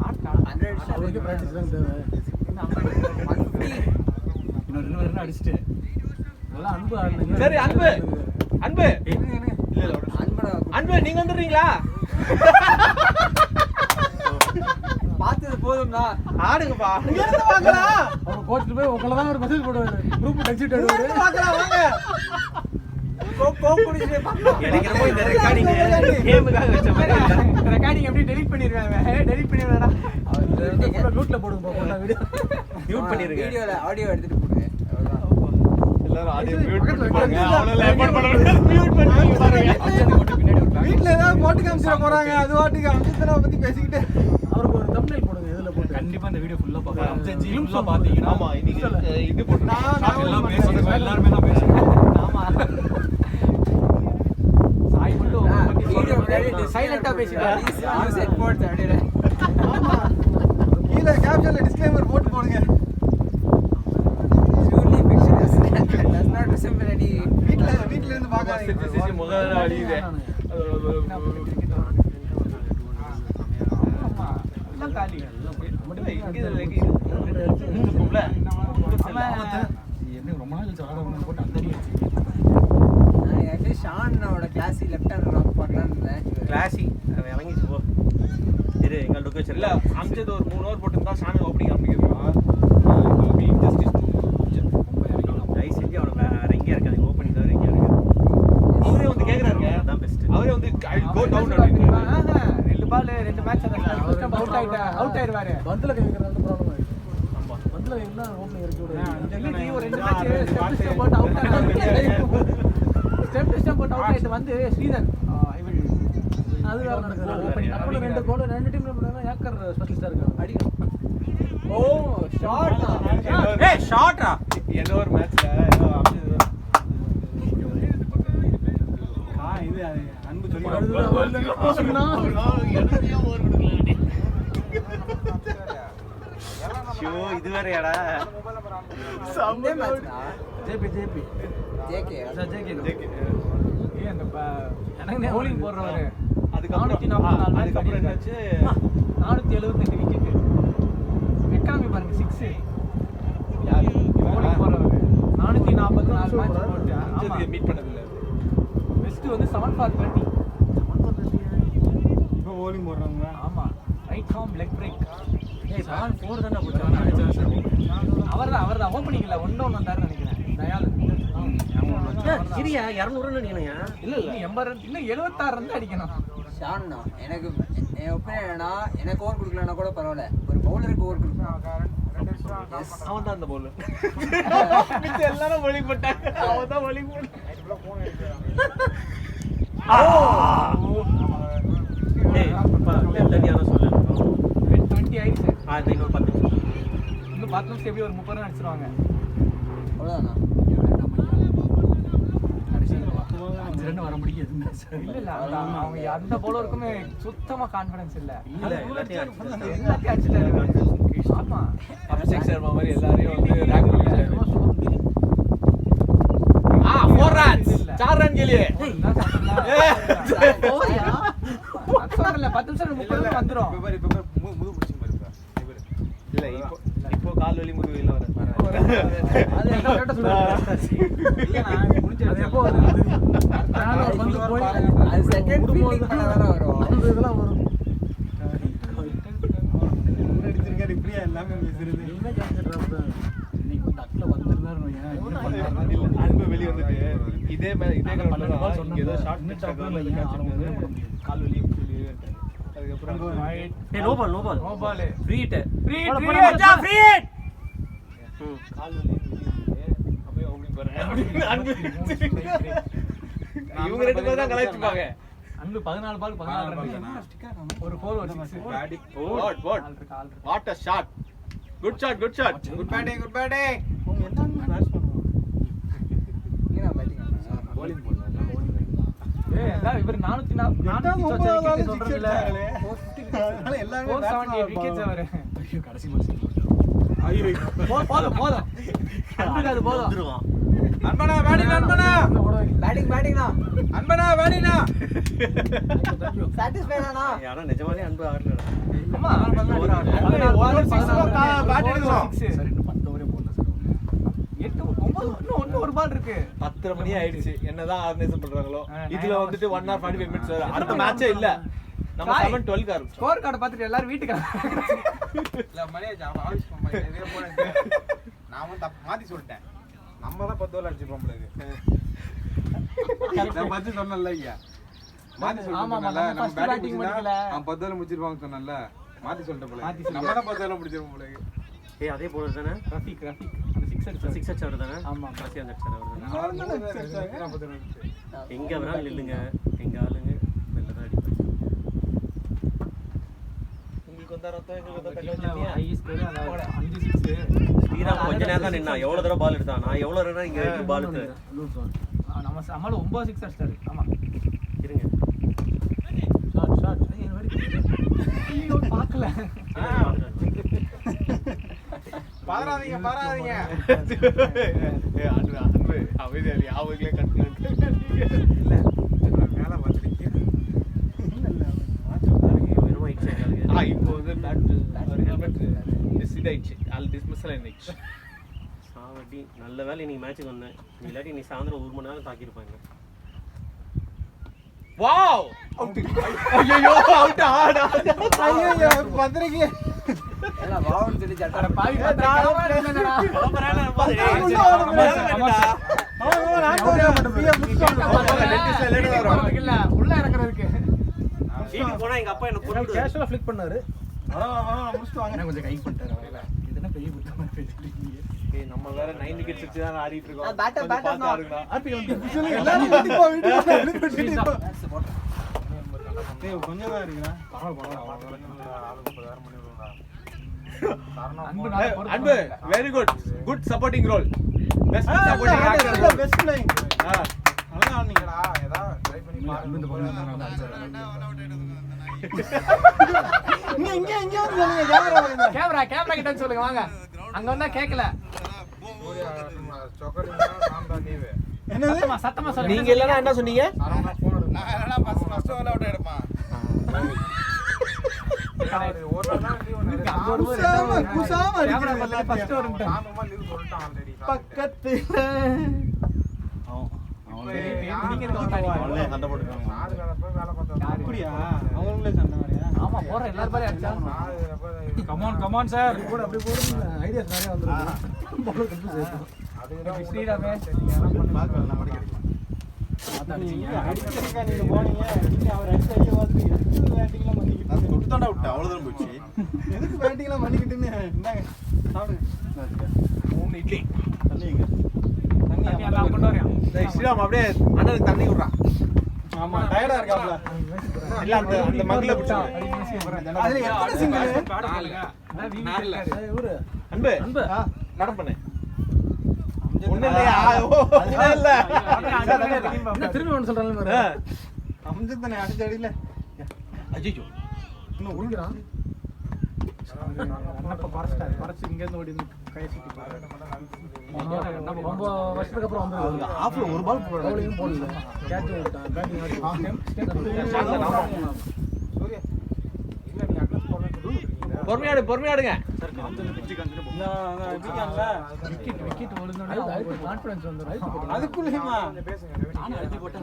ஆட்டா 100 அதுக்கு பிராக்டீஸ் தான் தேவை. இன்னொரு 2 ரன் அடிச்சிட்டு நல்லா அன்பு ஆடுங்க. சரி அன்பு இல்ல அன்படா அன்பு நீங்க வந்துறீங்களா? பார்த்தது போதும்னா ஆடுங்கப்பா. அவர் கோச்சிட்டு போய் உங்களை தான் ஒரு மெசேஜ் போடுவாரு. குரூப் டெக்ஸ்ட் எடுவாரு. பார்க்கலாம் வாங்க. எனக்கு என்னமோ இந்த ரெக்கார்டிங் கேமுக்காக வச்ச மாதிரி இல்ல. ரெக்கார்டிங் எப்படி டெலீட் பண்ணிடுவாங்க. டெலீட் பண்ணிடுவாடா. அவர் லூட்ல போடுங்க போட்டோ வீடியோ. மியூட் பண்ணிருங்க. வீடியோல ஆடியோ எடுத்துட்டு போடுங்க. அவ்வளவுதான். எல்லாரும் ஆடியோ மியூட் பண்ணிப்பாங்க. அவனால ரெக்கார்ட் பண்ண முடியாது. மியூட் பண்ணி பாருங்க. அப்செட் போட்டு பின்னாடி ஒரு பேக். வீட்ல ஏதாவது போட்டு காமிச்சிட போறாங்க. அது வாட்டுக்கு அம்சத்தனை பத்தி பேசிக்கிட்டு அவருக்கு ஒரு தம்ப்நெயில் போடுங்க. இதுல போட்டு கண்டிப்பா இந்த வீடியோ ஃபுல்லா பார்க்கலாம். அப்செட் ஃபுல்லா பாத்தீங்கன்னா ஆமா இன்னைக்கு இது போட்டு நான் எல்லாம் பேசுறோம். எல்லாரும் தான் பேசுறோம். ஆமா. சாய் மட்டும் வீடியோ முன்னாடி சைலண்டா பேசிட்டாரு. யூஸ் ஹெட்ஃபோன்ஸ் அப்படியே. ஆமா கீழ கேப்ஷன்ல டிஸ்க்ளைமர் போட்டு போடுங்க. Purely fictitious. Does not resemble any. வீட்ல இருந்து பாக்காதீங்க. முதல்ல அடியுதே. எல்லாம் காலி. என்ன ரொம்ப நாள் கழிச்சு விளையாட போட்டு அந்த அடி நான் actually ஷானோட கிளாஸி லெஃப்ட் ஹேண்ட் ராக் பார்க்கலாம்னு இருந்தேன். கிளாசி விளங்கிச்சு போ. இரு எங்க லொகேஷன் இல்ல அம்ஜத் ஒரு 3 ஓவர் போட்டுருந்தா சாமி ஓப்பனிங் ஆரம்பிக்கிறா. இப்போ இன்ஜஸ்டிஸ் ரொம்ப இறங்கலாம். தயவு செஞ்சு அவனை வேற எங்கேயும் இருக்காது. ஓப்பனிங் தான் எங்கேயும் இருக்காது. அவரே வந்து கேக்குறாருங்க. அதான் பெஸ்ட். அவரே வந்து கோ டவுன் அப்படின்றாரு. ரெண்டு பால் ரெண்டு மேட்ச் அவுட் ஆயிடுவாரு. பந்துல கேக்குறது ப்ராப்ளம் ஆயிடுச்சு. ஆமா. பந்துல என்ன ஓப்பனிங் இறக்கி விடுறாங்க. ஒரு ரெண்டு மேட்ச் ஸ்டெப் போட்டு அவுட் ஆயிடுச்சு. ஸ்டெப் போட்டு அவுட் ஆயிட்டு வந்து ஸ்ரீதர் அது வேற நடக்குது. ஓப்பனிங் அப்போ ரெண்டு கோல் ரெண்டு டீம்ல பண்ணா ஏக்கர் ஸ்பெஷலிஸ்டா இருக்காங்க. அடிக்கணும். ஓ ஷாட். ஏய் ஷாட்ரா. ஏதோ ஒரு மேட்ச்ல ஏதோ அம்ஜத் இது அன்பு சொல்லி ஷோ இது வேறயாடா. இந்த மேட்ச்னா ஜேபி ஜேகே. ஏய் அந்த எனக்கு bowling போடுறவரு அதுக்கப்புறம் 444 அதுக்கப்புறம் என்னாச்சு 478 விக்கெட். எக்கானமி பாருங்க 6. யார் bowling போடுறவரு 444 மேட்ச் போட்டு ஆமா அம்ஜத் மீட் பண்ணது இல்ல. பெஸ்ட் வந்து 7 for 30. இப்போ bowling போடுறாங்க. ஆமா ரைட் ஆர்ம் லெக் பிரேக். ஏய் 7-4 தான போச்சு. அவர்தான் ஓப்பனிங் இல்ல 1-1 வந்தாருன்னு நினைக்கிறேன். தயால் சரியா 200 ரன் அடிக்கணும்யா. இல்ல 80 ரன் இன்னும் 76 ரன் அடிக்கணும். ஷான்னா எனக்கு என் ஒப்பீனியன் என்னன்னா எனக்கு ஓவர் கொடுக்கலன்னா கூட பரவாயில்ல. ஒரு பவுலருக்கு ஓவர் கொடுக்கணும். எஸ் அவன் தான் அந்த பவுலர். மிச்ச எல்லாரும் bowling போட்டாங்க. அவன் தான் bowling போட்டான். ஏய் அப்பா லெஃப்ட் சொல்லு. 20 ஆயிடுச்சு. அது இன்னொரு 10 நிமிஷம். இன்னும் 10 நிமிஷம் எப்படி ஒரு 30 ரன் அடிச்சிருவாங்க. அவ்வளோதானா? ரன் வர முடியாது. இல்ல அவங்க அந்த பவுலருக்குமே சுத்தமா கான்ஃபிடன்ஸ் இல்ல. இல்ல எல்லாத்தையும் எல்லாத்தையும் அடிச்சிட்டாரு. ஆமா அபிஷேக் சர்மா மாதிரி எல்லாரையும் வந்து ரேங்க் பண்ணிட்டாரு. 4 ரன்ஸ் 4 ரன் के लिए. சொல்றல 10 நிமிஷம் 30 ரன் வந்துரும். முது பிடிச்சி பாரு. இல்ல இப்போ கால் வலி முது இல்ல வர. அது கரெக்ட்டா சொல்றாரு. இல்ல நான் முடிஞ்சு அது எப்போ நான் வந்து போய் அது செகண்ட் ஃபீல்டிங் பண்ண வேற வரும். அந்த இதெல்லாம் வரும். அடிச்சிருக்காரு இப்படியா எல்லாமே பேசுறது. என்ன கான்செப்ட் இன்னைக்கு டக்ல வந்திருந்தாருன்னு அன்பு வெளிய வந்துட்டு இதே கிரவுண்ட்ல தான் இங்க ஏதோ ஷார்ட் மிட் ஆகல கால் வலி அதுக்கப்புறம் ஏய் no ball no ball free hit free hit கால் வலி அப்படியே ஓபனிங் பாருங்க அன்பு இவங்க ரெண்டு பேரும் தான் கலாய்ச்சிப்பாங்க. அன்பு 14 பால் 14 ரன் ஒரு 4 ஒரு 6 batting what a shot. Good shot. Good batting. அவங்க எல்லாமே பேட்ஸ் பண்ணுவாங்க. ஏன்னா பேட்டிங் bowling போடலாம். ஏய் அதான் இவர் 440 சொல்றதுல அதனால எல்லாமே 478 விக்கெட்ஸ் அவரு. ஐயோ கடைசி மேட்ச் போதும் அன்புக்கு அது போதும். வந்துருவான். அன்பனா பேட்டிங் அன்பனா பேட்டிங்னா அன்பனா பேட்டிங்னா சாட்டிஸ்ஃபைடானா? யாரோ நிஜமாலே அன்பு ஆடலடா. ஆமா ஒரு 16 பேட் எடுக்கலாம். சார் இன்னும் 10 ஓவரே போடல சார். 8 9 இன்னும் ஒரு பால் இருக்கு. 10:30 மணி ஆயிடுச்சு. என்னதான் ஆர்கனைஸ் பண்றாங்களோ இதுல வந்துட்டு 1 hour 45 minutes அடுத்த மேட்சே இல்ல. நம்ம 7-12 க்கு ஆரம்பிச்சோம். ஸ்கோர் கார்டை பார்த்துட்டு எல்லாரும் வீட்டுக்கு இல்ல மணியாச்சு அவன் ஆஃபீஸ் போன நான் வந்து மாத்தி சொல்லிட்டேன். நம்ம தான் 10 ஓவர் அடிச்சிருப்போம் உங்களுக்கு. நான் பத்தி சொன்னேன்ல ஐயா. மாத்தி சொல்லிட்டேன்ல நம்ம பேட்டிங் முடிக்கல. அவன் 10 ஓவர் முடிச்சிருப்பாங்க சொன்னேன்ல. மாத்தி சொல்லிட்டேன் போல. நம்ம தான் 10 ஓவர் முடிச்சிருப்போம் போல. ஏய் அதே போல தானே ரஃபீக் அந்த 6 அடிச்சாரு தானே ஆமா. கடைசி அந்த அடிச்சாரு அவர் எங்க வேணாலும் நில்லுங்க எங்க ஆளுங்க மெல்ல தான் அடிப்பாங்க. உங்களுக்கு வந்தா ரத்தம் எங்களுக்கு வந்தா தக்காளி ஹை ஸ்கோர் அந்த 5 6 ஸ்ரீராம் கொஞ்ச நேரம் தான் நின்னா எவ்வளவு தடவை பால் எடுத்தான் நான் எவ்வளவு நேரம் இங்க வரைக்கும் பால் எடுத்தேன் நம்ம நம்மள 9 6 அடிச்சாரு. ஆமா இருங்க ஷாட் ஐயோ பார்க்கல பாராதீங்க பாராதீங்க. ஏய் அன்பு அமைதியா இரு அவங்களே கட் இல்ல மேல வந்துருக்கு. இல்ல வெறும் ஆயிடுச்சு இப்போ வந்து பேட் ஒரு ஹெல்மெட் டிஸ்ட் ஆயிடுச்சு ஆல் டிஸ்மிஸல் ஆயிடுச்சு. சாவடி நல்ல வேளை இன்னைக்கு மேட்ச்சுக்கு வந்தேன் இல்லாட்டி நீ சாயந்தரம் 1 மணி நேரம் தாக்கியிருப்பாங்க. வாவ் அவுட் ஐயோ அவுட் ஆடா ஐயோ பத்திரிக்கை எல்லாம் வாவுன்னு சொல்லி அட பாவி என்னடா இல்ல உள்ள இறக்குறதுக்கு வீட்டுக்கு போனா எங்க அப்பா என்ன கொண்டு கேஷுவலா ஃபிளிக் பண்ணாரு. முடிச்சிட்டு வாங்க கொஞ்சம் கை பண்ணிட்டாரு அவரையில. இது என்ன பெரிய புத்தமா பேசிட்டீங்க. ஏய் நம்ம வேற 9 விக்கெட்ஸ் வச்சு தான் ஆடிட்டு இருக்கோம். பேட்டர் பேட்டர் ஆர்பி வந்து சொல்லுங்க எல்லாரும் வீட்டுக்கு போ வீட்டுக்கு போ. ஏய் கொஞ்சம் தான் இருக்குடா. Anbu very good good supporting role best supporting actor best line நல்லா ஆடுனீங்கடா ஏதா ட்ரை பண்ணி நீ இங்க வந்து சொல்லுங்க கேமரா கிட்ட சொல்லுங்க வாங்க. அங்க வந்தா கேக்கல. என்னது சத்தமா சொல்லுங்க. நீங்க இல்லனா என்ன சொன்னீங்க? நான் என்னடா ஃபர்ஸ்ட் ஓவர் அவுட் ஆயிடுமா. குசாம கேமரா பார்த்து ஃபர்ஸ்ட் ஓவர் பக்கத்துல சண்டை போட்டுருக்காங்க. அப்படியா அவங்களே சண்டை மாதிரியா? ஆமா போற எல்லாரும் பாரு அடிச்சா. கமான் சார் கூட அப்படி போடுங்க. ஐடியாஸ் நிறைய வந்துருக்கு. பால் கன்ஃபியூஸ் ஆயிடும். ஸ்ரீராமே அடிச்சிருக்கா நீங்க போனீங்க அவர் அடிச்சு அடிக்க பார்த்துட்டு எதுக்கு பேட்டிங்லாம் பண்ணிக்கிட்டு நான் தொட்டு தாண்டா விட்டேன் அவ்வளோதான் போச்சு. எதுக்கு பேட்டிங்லாம் பண்ணிக்கிட்டுன்னு இந்தாங்க சாப்பிடுங்க 3 இட்லி தண்ணிங்க தண்ணி எல்லாம் கொண்டு வரேன். ஸ்ரீராம் அப்படியே அண்ணனுக்கு தண்ணி விடுறான். ஆமா டயர்டா இருக்காப்ல இல்ல அந்த மግல பிடிச்சா அதுல எத்தனை சிங்கிள் அன்பு நடம் பண்ணு ஒண்ணு இல்லையா இல்ல என்ன திரும்பி வந்து சொல்றாங்க பாரு. அம்ஜத் தானே அடிச்ச அடியில அஜிஜோ இன்னும் உருகுறான். அண்ணப்ப பறச்சு இங்க இருந்து ஓடி கை சுத்தி பாரு. நம்ம ரொம்ப வருஷத்துக்கு அப்புறம் வந்து ஆஃப்ல ஒரு பால் பவுலிங் போடல. கேட்ச் விட்டான். பேட்டிங் ஆடி சூர்யா இல்ல நீ அட்லஸ் போறேன்னு பொறுமையாடுங்க விக்கெட் விழுந்தோனே கான்ஃபிடன்ஸ் வந்துரும். அதுக்குள்ளேயுமா பேசுங்க.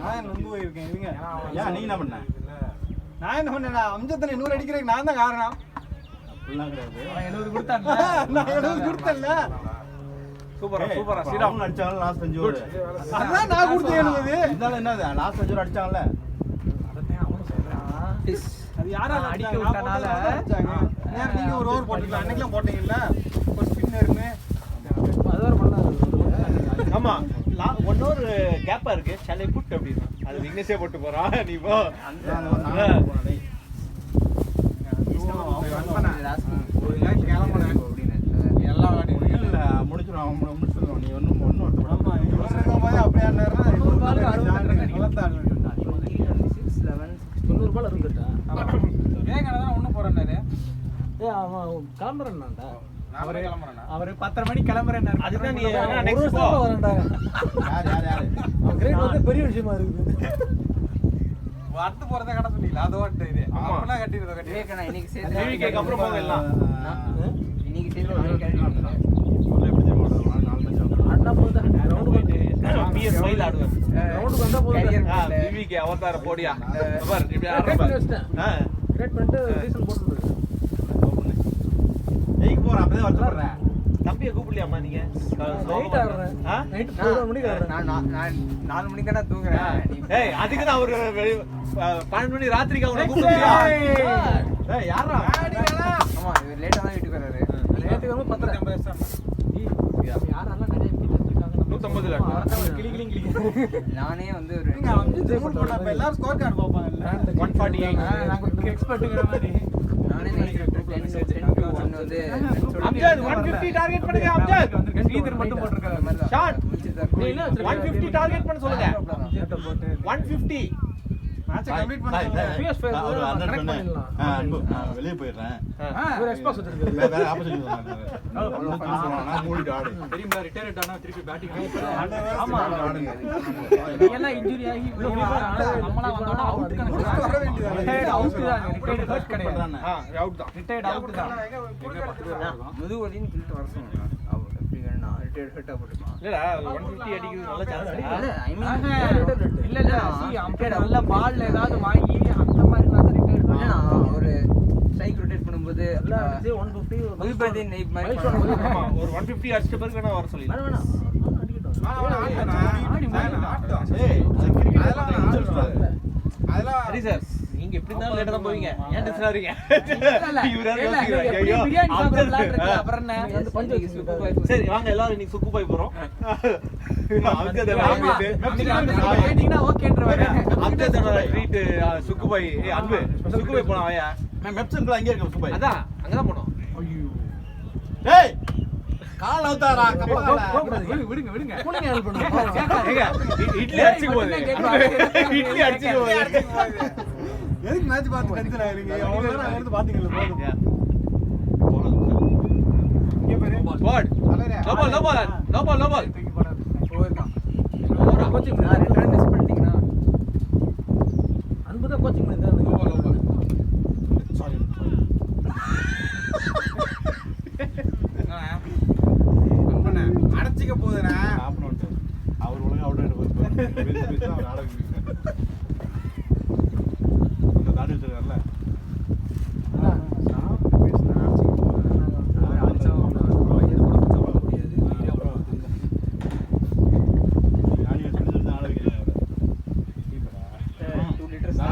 நான் நொந்து போயிருக்கேன் இருங்க ஏன் நீ என்ன பண்ண? நான் என்ன பண்ணேன் அம்ஜத்தனை 100 அடிக்கிறதுக்கு நான் தான் காரணம். அப்படிலாம் கிடையாது. அவன் 70 கொடுத்தான்ல. நான் 70 கொடுத்தேன்ல. சூப்பரா ஸ்ரீராம் அடிச்சாங்கல லாஸ்ட் 5 ஓவர். அதான் நான் கொடுத்தேன் எனக்கு. இதனால என்னது லாஸ்ட் 5 ஓவர் அடிச்சாங்கல. அதத்தான் அவனும் சொல்றான். அது யாரா அடிக்க விட்டனால ஏன் நீங்க ஒரு ஓவர் போட்டீங்களா? அன்னைக்குலாம் போட்டீங்கல்ல ஒரு ஸ்பின்னர்னு. அது ஒரு பண்ணாரு. ஆமா 1 ஓவர் கேப்பா இருக்கு. சலை புட் அப்படினா அது விக்னேஷே போட்டு போறான். நீ போ ஒரு மேட்ச் கிளம்பணும் அப்படின்னு எல்லாம் விளையாடி இல்ல முடிச்சிரும் முடிச்சிரும். நீ ஒண்ணும் வருத்தப்படாத. ஆமா இவன் இருக்கும்போது அப்படியே ஆடுறாரு. 90 பால் 60 ரன் வளர்த்தாரு. 90 பால் இருந்துட்டா. வேகனா தான் ஒண்ணு போறானே. அவன் கிளம்புறேன்னாடா. அவரே கிளம்பறானா? அவரு 10:30 மணிக்கு கிளம்புறேன்னாரு. அதுதான் நீ ஒரு next வருஷமா போ. வரேன்டா. யார் அவன் கிரேட் வந்து பெரிய விஷயமா இருக்குது. அடுத்து போறதே கடை சொன்னீங்களா? அது ஓட்டு இது அப்பனா கட்டிடுதோ கட்டி. கேக்கணும் இன்னைக்கு சேர்த்து டிவிக்கு அப்புறம் போங்க எல்லாம். இன்னைக்கு சேர்த்து நாளைக்கு கட்டி எப்படி தெரியுமா 4 மேட்ச் ஆடுறான். அண்ணா போதா ரவுண்ட் வந்து PS ஸ்மைல் ஆடுவேன் ரவுண்டுக்கு வந்தா போதும். Career டிவிக்கு அவதார போடியா பார் இப்படி ஆடுற பார். வச்சிட்டேன். கிரியேட் பண்ணிட்டு ரீசன் போட்டுருங்க. ஜெயிக்க போறேன் அப்பதான் வருத்தப்படுறேன். தம்பியை கூப்பிடலையாம்மா நீங்க நைட் ஆடுறேன். நைட் 11 மணிக்கு ஆடுறேன். நான் 4 மணிக்கு தான் தூங்குறேன். ஏய் அதுக்கு தான் அவரு 12 மணி ராத்திரிக்கு அவனை கூப்பிடுறியா? ஏய் யாரா? ஆமா இவர் லேட்டா தான் வீட்டுக்கு வராரு. நேத்துக்கு வந்து 10:50 யாரெல்லாம் நிறைய விக்கெட் எடுத்துருக்காங்க 150 கிளி கிளி கிளி. நானே வந்து ஒரு நீங்க வந்து ஜெயிக்க போறேன். அப்ப எல்லாரும் ஸ்கோர் கார்டு பாப்பாங்கல்ல. 148 நாங்க எக்ஸ்பர்ட்டுங்கிற மாதிரி நானே நினைக்கிறேன் 10 to 1 வந்து அம்ஜத் 150 டார்கெட் பண்ணுங்க அம்ஜத். ஸ்ரீதர் மட்டும் போட்டுருக்காங்க. ஷாட் இல்ல 150 டார்கெட் பண்ண சொல்லுங்க. 150 மேட்ச் கம்ப்ளீட் பண்ணாங்க. ஒரு 100 கனெக்ட் பண்ணிடலாம். நான் வெளிய போயிடுறேன். ஒரு எக்ஸ்பாஸ் வச்சிருக்காரு. வேற ஆப்போசிட் சொன்னாங்க. நான் மூடிட்டு ஆடு. தெரியுமா ரிட்டையர்ட் ஆனா திருப்பி பேட்டிங் ஆமா எல்லாம் இன்ஜூரி ஆகி நம்மளா வந்தோம்னா அவுட் கணக்கு வர வேண்டியது. ரிட்டையர்ட் அவுட் தான் ரிட்டையர்ட் ஹர்ட் கிடையாது அவுட் தான். ரிட்டையர்ட் அவுட் தான் முதுவலின்னு சொல்லிட்டு வர சொன்னாங்க. அவர் எப்படி வேணா ரிட்டையர்ட் ஹெட்டா போட்டுக்கலாம். இல்லடா 150 அடிக்கிறது நல்ல சான்ஸ் இல்ல ஐ இல்ல இல்ல சி அம்பையர் நல்ல பால்ல ஏதாவது வாங்கி அந்த மாதிரி நான் ரிட்டையர்ட் பண்ணேன். ஒரு ஸ்ட்ரைக் ரொட்டேட் பண்ணும்போது எல்லாம் 150 முதுபதி நைப் மாதிரி ஆமா ஒரு 150 அடிச்ச பிறகு வேணா வர சொல்லி. வேணாம் அடிக்கட்டும் ஏய் அதெல்லாம் சரி சார் நீங்க எப்படி இருந்தாலும் லேட்டா தான் போவீங்க. ஏன் டென்ஷன் ஆவறீங்க? இவரா இல்ல யோசிக்கிறாங்க. எப்படி ஐயோ பிரியாணி சாப்பிடலாம் இருக்கு அப்புறம் என்ன அந்த பஞ்சு வச்சிருக்காரு. சரி வாங்க எல்லாரும் இன்னைக்கு சுக்கு பாய் போறோம். அம்ஜத் ஆமா கேட்டிங்கனா ஓகேன்றவாங்க. அம்ஜத் ட்ரீட் சுக்கு பாய் அன்பு சுக்கு பாய் போலாம் வாயா. நான் வெப்சைட்ல அங்கே இருக்க சுபாய். அதான் அங்க தான் போறோம். ஏய் கால் அவுத்தாரா கப்பல. விடுங்க விடுங்க கூலிங் ஹெல்ப் பண்ணுங்க. ஏங்க இட்லி அடிச்சு போகுது. இட்லி அடிச்சு போகுது. எதுக்கு மேட்ச் பார்த்து டென்ஷன் ஆகிறீங்க? அவ்வளவு நேரம் எடுத்து பாத்தீங்கல போதும். பாட் நோ பால் போயிருக்கான். கோச்சிங் நான் 2 ரன் மிஸ் பண்ணிட்டீங்கன்னா அன்பு தான் கோச்சிங் பண்ணிருந்தாரு. அடைச்சிக்க போகுதுண்ணா. அவர் ஒழுங்கா அவுட் ஆயிட்டு போயிருப்பாரு. நாடகம் தாண்டி வச்சிருக்காருல்ல.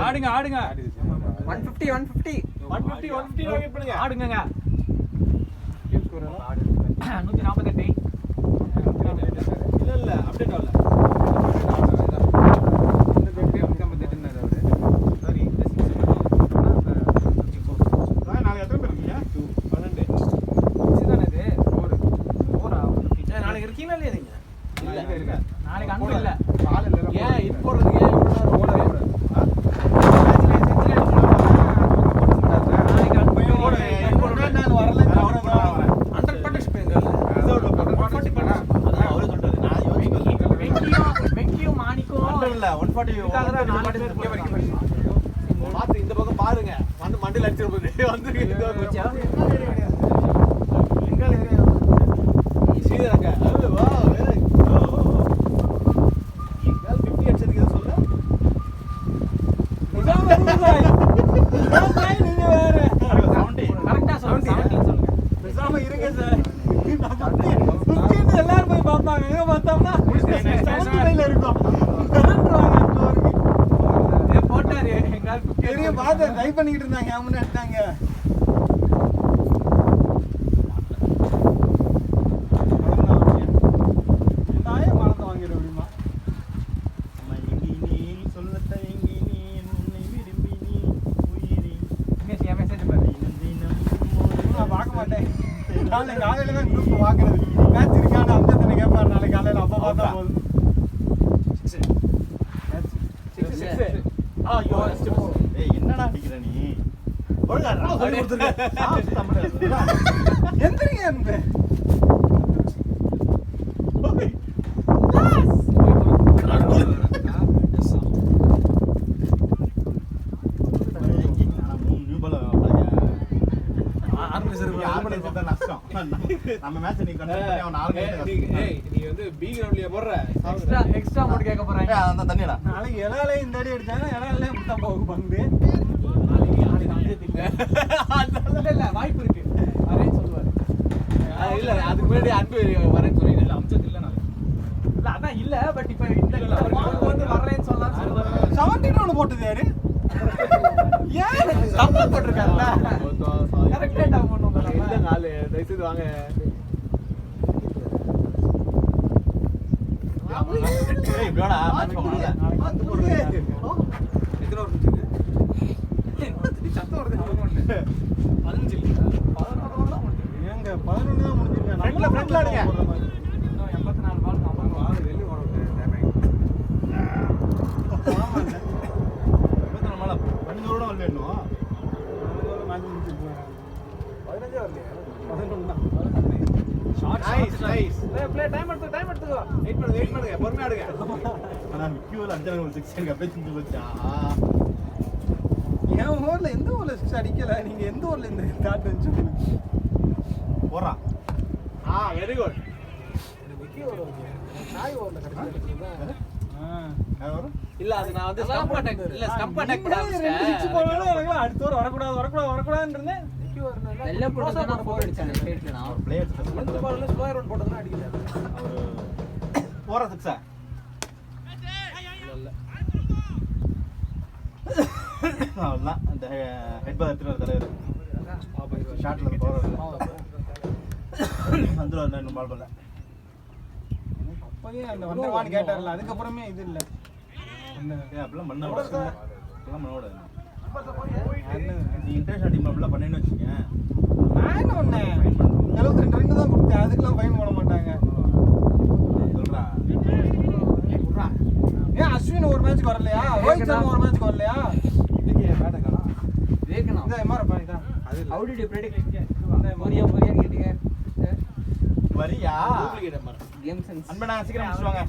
ஆடுங்க ஆடுங்க 150 டார்கெட் பண்ணுங்க. ஆடுங்கங்க 148 இல்ல அப்டேட் ஆகல. நாளைக்கு எத்தனை பேர் இருக்கீங்க? 12 இதுதானே இது ஓரா நாளைக்கு இருக்கீங்களா இல்லையா நீங்க? இல்ல. நாளைக்கு அன்பு இல்ல. ஏன் இது போறதுக்கு ஏன் இவ்வளவு நேரம் ஓடவே? நாளைக்கு அன்பு நான் வரல. 100% ஸ்பெயின் ரிசர்வ்ல போறேன். 140 பண்ணா அதான் அவரே சொல்றாரு. நான் யோசிக்கல. வெங்கியும் மாணிக்கும் 140 பாத்து இந்த பக்கம் பாருங்க. வந்து மண்டையில அடிச்சிர போகுது. வந்துருக்கு இந்த பக்கம். சீதரங்க. வா வேய். இங்கல் 50 அடிச்சதுக்கு எதை சொல்ல? கரெக்ட்டா சொல்லுங்க 17 சொல்லுங்க. பேசாம இருங்க சார். எல்லாரும் போய் பாப்பாங்க. எங்க பார்த்தோம்னா 70 இருக்கும். போட்டாரு எங்கால் 50 பெரிய பாத்து ட்ரை பண்ணிட்டு இருந்தாங்க. அவனே எடுத்தாங்க. நாயே மறந்து வாங்கிட முடியுமா? மெசேஜ் பாரு. நான் பார்க்க மாட்டேன். நாளைக்கு காலையில தான் குரூப் பார்க்கறது. மேட்ச் இருக்கான்னு அம்ஜத் கேட்பாரு நாளைக்கு காலையில. அப்ப பார்த்தா போதும். ஏய் என்னடா அடிக்கிற நீ? ஒழுங்கா சொல்லி கொடுத்துருக்க. எந்திரிங்க எந்த நம்ம மேட்ச் நீ கண்டக்ட் பண்ணி அவன் நீ வந்து பி கிரவுண்ட்லயே போடுற. எக்ஸ்ட்ரா போட்டு கேட்க போறாங்க. தண்ணிடா நாளைக்கு இலாலே இந்த அடி அடிச்சாங்க. இலாலே முட்டா போகும் பந்து. நாளைக்கு இல்ல வாய்ப்பு இருக்கு வரேன்னு சொல்லுவாரு. இல்ல அதுக்கு முன்னாடி அன்பு வரேன்னு சொல்லிட்டு இல்ல அம்சத்து இல்ல நான் இல்ல அதான் இல்ல பட் இப்ப இந்த பால் வந்து வரேன்னு சொல்லலாம் சொல்லுவாரு. 17 போட்டது யாரு? ஏன் சம்பளம் போட்டிருக்காருல்ல? கரெக்ட் டேட்டா பண்ணுங்க. இல்ல நாலு தயவுசெய்து வாங்க. ஏய் ப்ரோடா மேட்ச் போறோம்ல வந்து போடுங்க. எத்தனை ஓவர் முடிஞ்சது சத்தம் வருது 15 இல்ல 11 தான் முடிஞ்சு. ஏங்க 11 தான் முடிஞ்சிருக்கேன். ஃப்ரண்ட்ல ஆடுங்க. இன்னும் 84 பால் நம்ம பால் வெளிய ஓடுது டேமேஜ் ஆமா இல்ல. 24 மேல 15 ஓவர் வரல இன்னும் 15 மேட்ச் முடிஞ்சிருக்கேன். 15 வரலையா? 11 தான். Nice nice. ப்ளே டைம் எடுத்துக்கோ. வெயிட் பண்ணுங்க பொறுமையா ஆடுங்க. ஆனா கியூல 5 ரன் 6 எனக்கு அப்படியே சிந்து போச்சா என் ஓவர்ல எந்த ஓவர்ல 6 அடிக்கல. நீங்க எந்த ஓவர்ல இந்த டாட் வந்து சொல்லுங்க. போறா வெரி குட். இல்ல அது நான் வந்து ஸ்டம்ப் அட்டாக் இல்ல ஸ்டம்ப் அட்டாக் பண்ண ஆரம்பிச்சேன். அடுத்த ஓவர் வரக்கூடாதுன்னு இருந்தேன். வெள்ள போட்டு தான் 4 அடிச்சாங்க ஸ்ட்ரைட்ல நான். பிளேயர்ஸ் டெஸ்ட் இந்த பண்றது பால்ல ஸ்லோ ரன் போட்டதுனா அடிக்கல. அவர் போறா 6 அவ்வளவுதான் அந்த ஹெட் பால் எடுத்துட்டு தலைவர் ஷாட்ல போறது வந்துரும் இன்னும் பால் பண்ணல அப்பவே அந்த வந்தவான்னு கேட்டார்ல. அதுக்கப்புறமே இது இல்ல. ஏன் அப்படிலாம் பண்ண கூடாது அப்படிலாம் பண்ண கூடாது நீ இன்டர்நேஷனல் டீம்ல அப்படிலாம் பண்ணேன்னு வச்சுக்கோங்க நான் என்ன பண்ணேன்? 72 ரன் தான் கொடுத்தேன். அதுக்கெல்லாம் ஃபைன் போட மாட்டாங்க. சொல்றா ஏன் அஸ்வின் ஒரு மேட்ச்க்கு வரலையா? ரோஹித் சர்மா ஒரு மேட்ச்க்கு வரலையா? வேகனா இந்த MR பாயிதா. how did you predict போறியா கேட்டீங்க வரியா டூப்ளிகேட் மார். கேம் சென்ஸ் அன்பனா சீக்கிரம் முடிச்சுவாங்க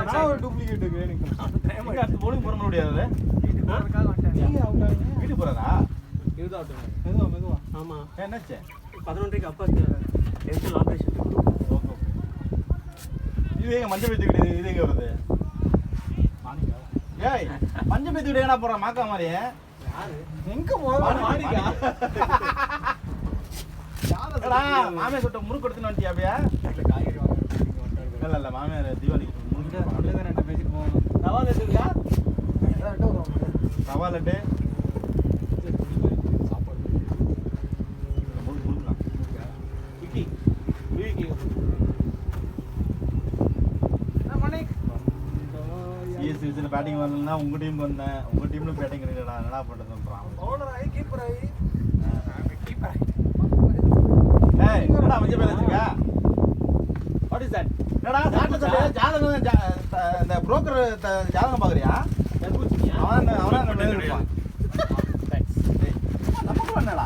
நான் ஒரு டூப்ளிகேட் எனக்கு. எங்க அடுத்து bowling போட முடியாது வீட்டுக்கு போறதுக்காக வந்துட்டேன். நீங்க அவுட் ஆவீங்க. வீட்டுக்கு போறதா இதுதான் ஆடுங்க. மெதுவா. ஆமா என்னாச்சு 11:30 அப்பாக்கு டென்டல் ஆபரேஷன். ஓகே இது எங்க மஞ்சள் பேத்தி வீடு இது எங்க வருது ஏய் மஞ்சள் பேத்தி வீடு என்ன போற மாக்கா மாதிரி எங்க போறோம்? மாடிக்கா. ஏடா மாமியார் சொட்ட முறுக்கு எடுத்துன்னு வந்துட்டியா அப்படியே காய்கறி வாங்க. இல்ல மாமியார் தீபாவளிக்கு முறுக்கு அப்படியே தான் ரெண்டு பேசிட்டு போவோம். ரவா இருக்கா? ரவா லட்டு சாப்பாடு. முறுக்கு விக்கி. விக்கி. சிஎஸ்சி வச்சுல பேட்டிங் வரலன்னா உங்க டீம் வந்தேன் உங்க டீம்ல பேட்டிங் இருக்குடா என்னடா பண்றதுன்றான் பவுலர் ஆயி கீப்பர் ஆயி ஏய் என்னடா மஞ்சள் பேர் வச்சிருக்க வாட் இஸ் தட்? என்னடா ஜாதகம் இந்த புரோக்கர் ஜாதகம் பாக்குறியா தர்பூசணியா? அவன் அந்த மேல இருப்பான் நமக்கு என்னடா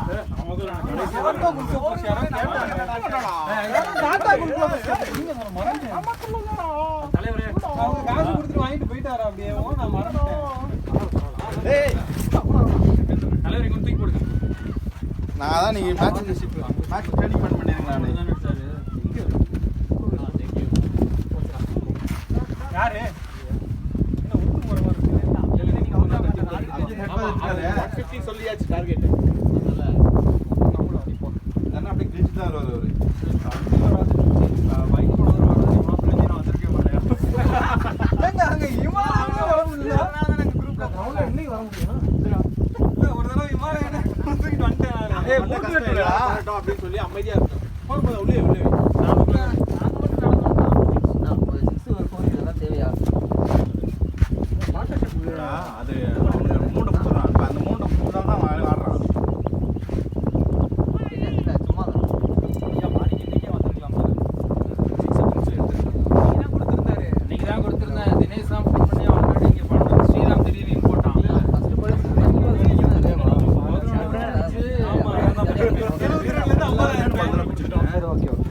டாடா குல்கோ போச்சு யாரோ கேட்டாங்க. டாடா குல்கோ நீங்க மறந்துட்டேன். தலைவரே. அவங்க காசு கொடுத்துட்டு வாங்கிட்டு போயிட்டாரா அப்படியே? நான் மறந்துட்டேன். டேய் தலைவரை கொண்டு தூக்கி போடுங்க. நான் அதான் நீங்க மேட்ச் ட்ரைனிங் பண்ணிருக்கீங்களா யாரு? என்ன உருட்டு போற மாதிரி இருக்கு. 50 சொல்லியாச்சு டார்கெட். அதனால நம்மளும் அடிப்போம். என்ன அப்படியே கிழிச்சு தான் வருவாரு பைக் போடுற மாதிரி இவ்வளவு பிரச்சனை வந்திருக்கே மாட்டேன். ஏங்க அங்க இமாலயமே வர முடியல. கிரவுண்ட்ல இன்னைக்கு வர முடியும். இல்ல ஒரு தடவை இமாலயமே தூக்கிட்டு வந்துட்டேன் நான். ஏய் முறுக்கு வெட்டுடா அப்படின்னு சொல்லி அமைதியா இருக்கும். போடும்போது உள்ளே உள்ளே. நாங்க மட்டும் நடந்தோம். 6 ஒரு 4 இதெல்லாம் தேவையா? அது மூட்டை புடுறான் இப்ப அந்த மூட்டை புடுறா தான் அவன் ஆடுறான் இல்ல சும்மா தான். நீங்க தான் கொடுத்திருந்தேன். தினேஷ் தான் ஃபோன் பண்ணி ஆல்ரெடி இங்க பண்ணோம். ஸ்ரீராம் திடீர்னு போட்டான். ஃபர்ஸ்ட் பால் சரி ஓகே ஓகே.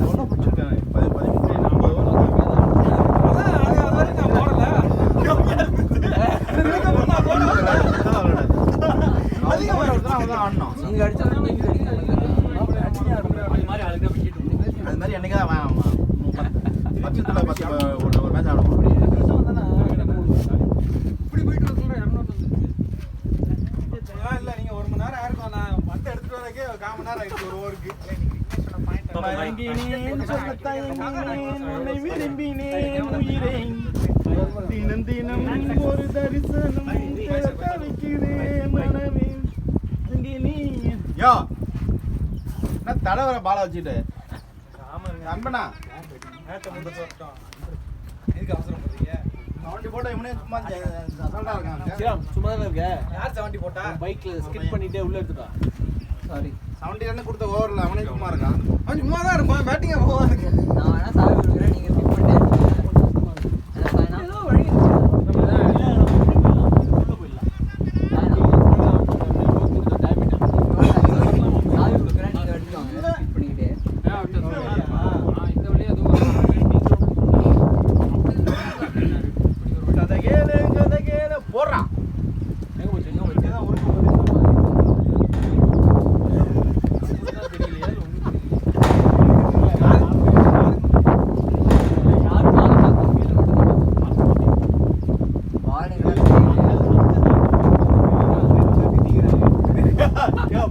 எவ்வளோ பிடிச்சிருக்கேன் 13 ஆடணும் நீங்க அடிச்சா நீங்க அது மாதிரி அழகா விக்கெட் விட்டு. அது மாதிரி என்னைக்கா பட்சத்தில் ஒரு மேட்ச் ஆடுவோம் இப்படி போயிட்டு சொல்றேன் 200 வந்துச்சு. எங்கினேன் சொல்லத்தான் எங்கினேன் உன்னை விரும்பினேன் உயிரே தினம் தினம் ஒரு தரிசனம் வைக்கிறேன் மனமே யோ நான் தடவர பால வச்சுட்டு அன்பனா எதுக்கு அவசரம் பண்றீங்க 70 போட்டா இவனே சும்மா அசால்ட்டா இருக்கான் சும்மா தானே இருக்க யார் 70 போட்டா பைக்ல ஸ்கிட் பண்ணிட்டே உள்ள எடுத்துட்டா சாரி 70 ரன் கொடுத்த ஓவர்ல அவனே சும்மா இருக்கான் அவன் சும்மா தான் இருப்பான் பேட்டிங்கா போவான் நான் வேணா சாவி கொடுக்குறேன் நீங்க ஃபிட் பண்ணிட்டே ஏதோ வழி சாவி கொடுக்குறேன் நீங்க எடுத்துக்கோங்க ஃபிட் பண்ணிக்கிட்டே இந்த வழியா கதை கேளு போடுறான் எங்க போச்சு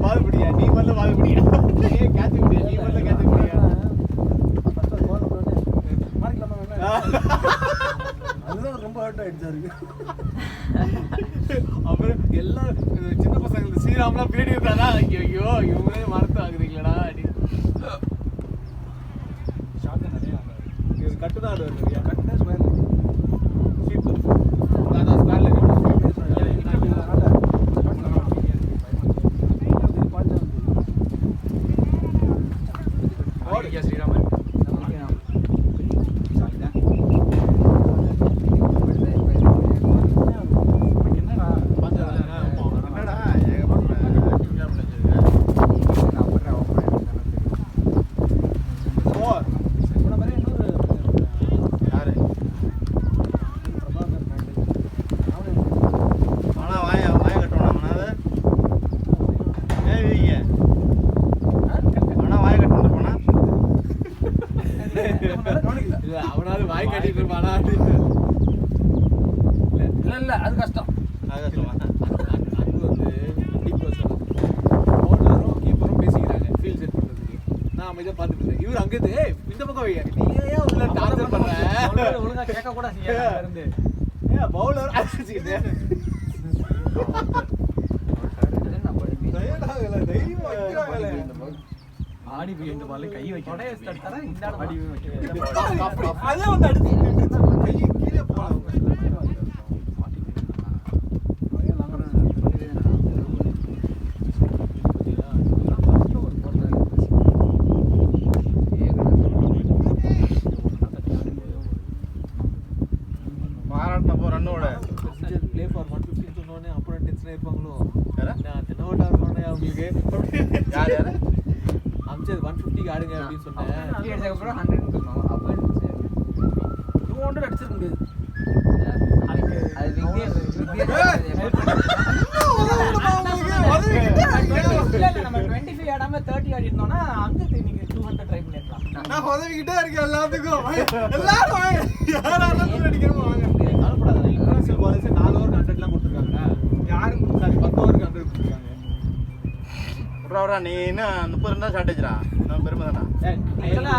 பாதுபடியா நீ முதல்ல பாதுபடியா கேட்ச் முடியா நீ முதல்ல கேட்ச் முடியா அதுதான் ரொம்ப ஹர்ட் ஆயிடுச்சா இருக்கு அப்புறம் எல்லாம் சின்ன பசங்க ஸ்ரீராம்லாம் பின்னாடி இருந்தாரா ஐயோ இவங்களே மறந்து ஆகுறீங்களா இது கட்டு தான் ஆடுவார் கட்டு ஸ்கொயர் அதான் ஸ்கொயர்ல ஸ்ரீராமன் அவனாவது வாய் கட்டிட்டு இருப்பானா இல்ல அது கஷ்டம் அது வந்து பிக் பாஸ் ஓனரும் கீப்பரும் பேசிக்கிறாங்க ஃபீல்ட் செட் பண்றதுக்கு நான் அமைதியா பாத்துட்டு இருந்தேன் இவர் அங்க இருந்து இந்த பக்கம் வையா நீ ஏன் உள்ள டார்ச்சர் பண்ற ஒழுங்கா கேட்க கூட செய்யல இருந்து ஏன் பவுலர் அடிச்சிட்டு ஆடி போய் இந்த பால்ல கை வைக்க கொடைய தர இந்த ஆடி அதே வந்து அடிச்சு கை கீழே போலாம் மாறாட்ட போ ரன்னோட ப்ளே ஃபார் 150 சொன்னோனே அப்புறம் டென்ஷன் ஆயிருப்பாங்களோ நான் தென்னோட்டா இருக்கோனே அவங்களுக்கு யார் யார் அம்சது 150 ஆடுங்க அப்படின்னு சொன்னேன் எடுத்ததுக்கு அப்புறம் 100 கொடுக்கணும் அப்போ 200 அடிச்சிருக்க முடியாது அது நம்ம 25 ஆடாம 30 ஆடி இருந்தோம்னா அங்க நீங்க 200 ட்ரை பண்ணிரலாம் நான் உதவிக்கிட்டே இருக்கேன் எல்லாத்துக்கும் எல்லாரும் யாராலும் அடிக்கிறோம் வாங்க கவலைப்படாத இன்டர்நேஷனல் பாலிசி 4 ஓவர் 100லாம் கொடுத்துருக்காங்க யாரும் சாரி 10 ஓவருக்கு 100 கொடுத்துருக்காங்க விட்றா நீ என்ன 30 இருந்தா ஷார்ட்டேஜ்ரா நான் பெருமை தானா ஆக்சுவலா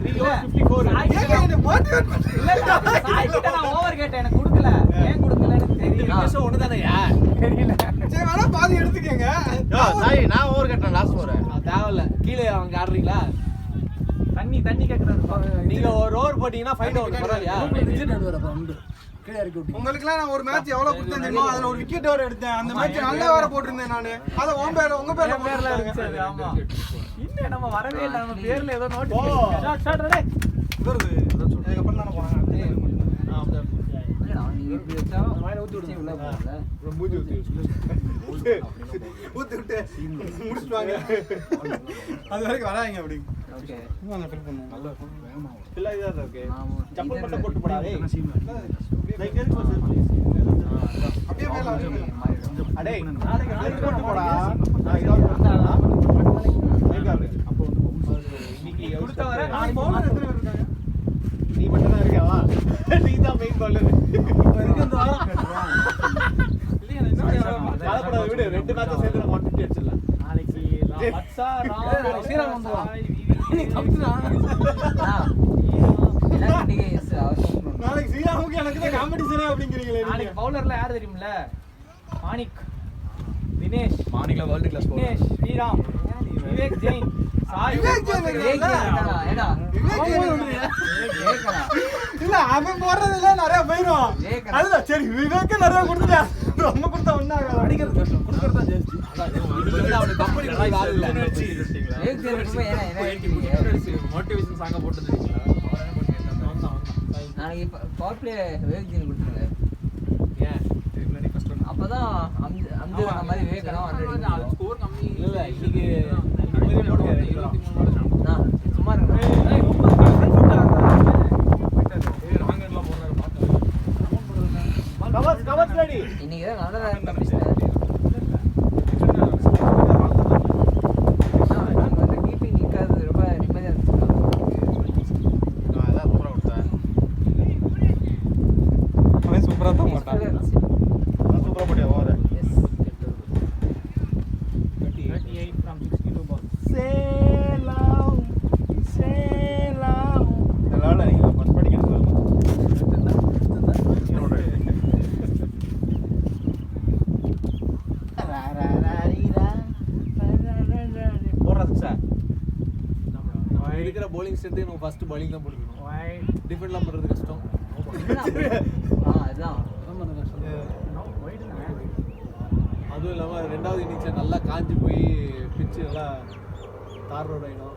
3 ஓவர் 54 இல்ல சாய்க்கிட்ட நான் ஓவர் கேட்டேன் எனக்கு கொடுக்கல ஏன் கொடுக்கலன்னு தெரியல விக்கெட்ஸ் ஒண்ணுதானயா தெரியல சரி வேணா பாதி எடுத்துக்கங்க யோ சாய் நான் ஓவர் கட்டறேன் லாஸ்ட் ஓவர் தேவையில்ல கீழே அவங்க ஆடுறீங்களா தண்ணி கேக்குறாரு நீங்க ஒரு ஓவர் போட்டீங்கன்னா ஃபைட் ஓவர் பரவாயில்லையா உங்களுக்குலாம் நான் ஒரு மேட்ச் எவ்வளவு கொடுத்தேன் தெரியுமா அதுல ஒரு விக்கெட் வேற எடுத்தேன் அந்த மேட்ச் நல்லா வேற போட்டுருந்தேன் நானு அத உங்க பேர்ல பேர்ல இருந்துச்சு ஆமா இன்னும் நம்ம வரவே இல்ல நம்ம பேர்ல ஏதோ நோட் ஷாட் ரெடி வருது அதுக்கு அப்புறம் தான போறாங்க நீங்க இப்படி வச்சா ஊத்தி உள்ள போகல மூஞ்சி ஊத்தி விட்டு முடிச்சிட்டு வாங்க அது வரைக்கும் வராங்க அப்படி ஓகே அந்த ஃபில் பண்ணுங்க நல்லா வேகமா இல்ல இதா ஓகே ஆமா சப்பல் மட்டும் போட்டு போடாதே அப்படியே மேல வந்து அடே நாளைக்கு போட்டு போடா அப்போ இன்னைக்கு கொடுத்த வர நாளைக்கு பவுலர் எத்தனை பேர் இருக்காங்க நீ மட்டும் தான் இருக்காவா நீ தான் மெயின் பவுலர் காலப்படாத விடு 2 மேட்ச் சேர்த்து 150 அடிச்சிடலாம் நாளைக்கு வட்சா ராம் ஸ்ரீராம் வந்துவான் நாளைக்கு ஸ்ரீராமுக்கு எனக்கு தான் காம்படிஷனே அப்படிங்கிறீங்களே நாளைக்கு பவுலர்ல யார் தெரியுமில்ல? மாணிக், தினேஷ், மார்னிங்ல வேர்ல்டு கிளாஸ் விக்னேஷ், ஸ்ரீராம், விவேக் ஜெயின், சாய். இல்ல அவன் போடுறதுல நிறைய போயிடும். அதுதான் சரி விவேக்கு நிறைய கொடுத்துட்டா ரொம்ப கொடுத்தா ஒன்னாக அடிக்கிறது கஷ்டம், கொடுக்கறதா ஜாஸ்தி. அவனுக்கு கம்பெனி ஆள் இல்ல. மோட்டிவேஷன் சாங்க போட்டு தெரியுங்களா? நாளைக்கு பவர் பிளே விவேக் கொடுத்துருங்க. ஏன் அப்பதான் அந்த மாதிரி விவேக் ஸ்கோர் கம்மி இல்ல இன்னைக்கு சும்மா இருக்கு. Cover ready. இன்னைக்கு தான் நல்லா கம்பிஸ்டர் வந்து கீப்பிங் நிற்காது ரொம்ப நிம்மதியாக இருந்துச்சு. அவன் சூப்பரா தான் மாட்டான். சூப்பரா போட்டியா ஓவர 38 from 62 balls. இதனால நீங்க ஃபர்ஸ்ட் படிக்கிறது போடுறது சார். அவன் எடுக்கிற bowling strength நம்ம ஃபர்ஸ்ட் bowling தான் போடணும். Wide. டிஃபெண்ட்லாம் பண்றது கஷ்டம். அதுதான் No, wide இல்ல. அதுவும் இல்லாம ரெண்டாவது இன்னிங்ஸ்ல நல்லா காஞ்சி போய் பிச்சு நல்லா தார் ரோட் ஆயிடும்.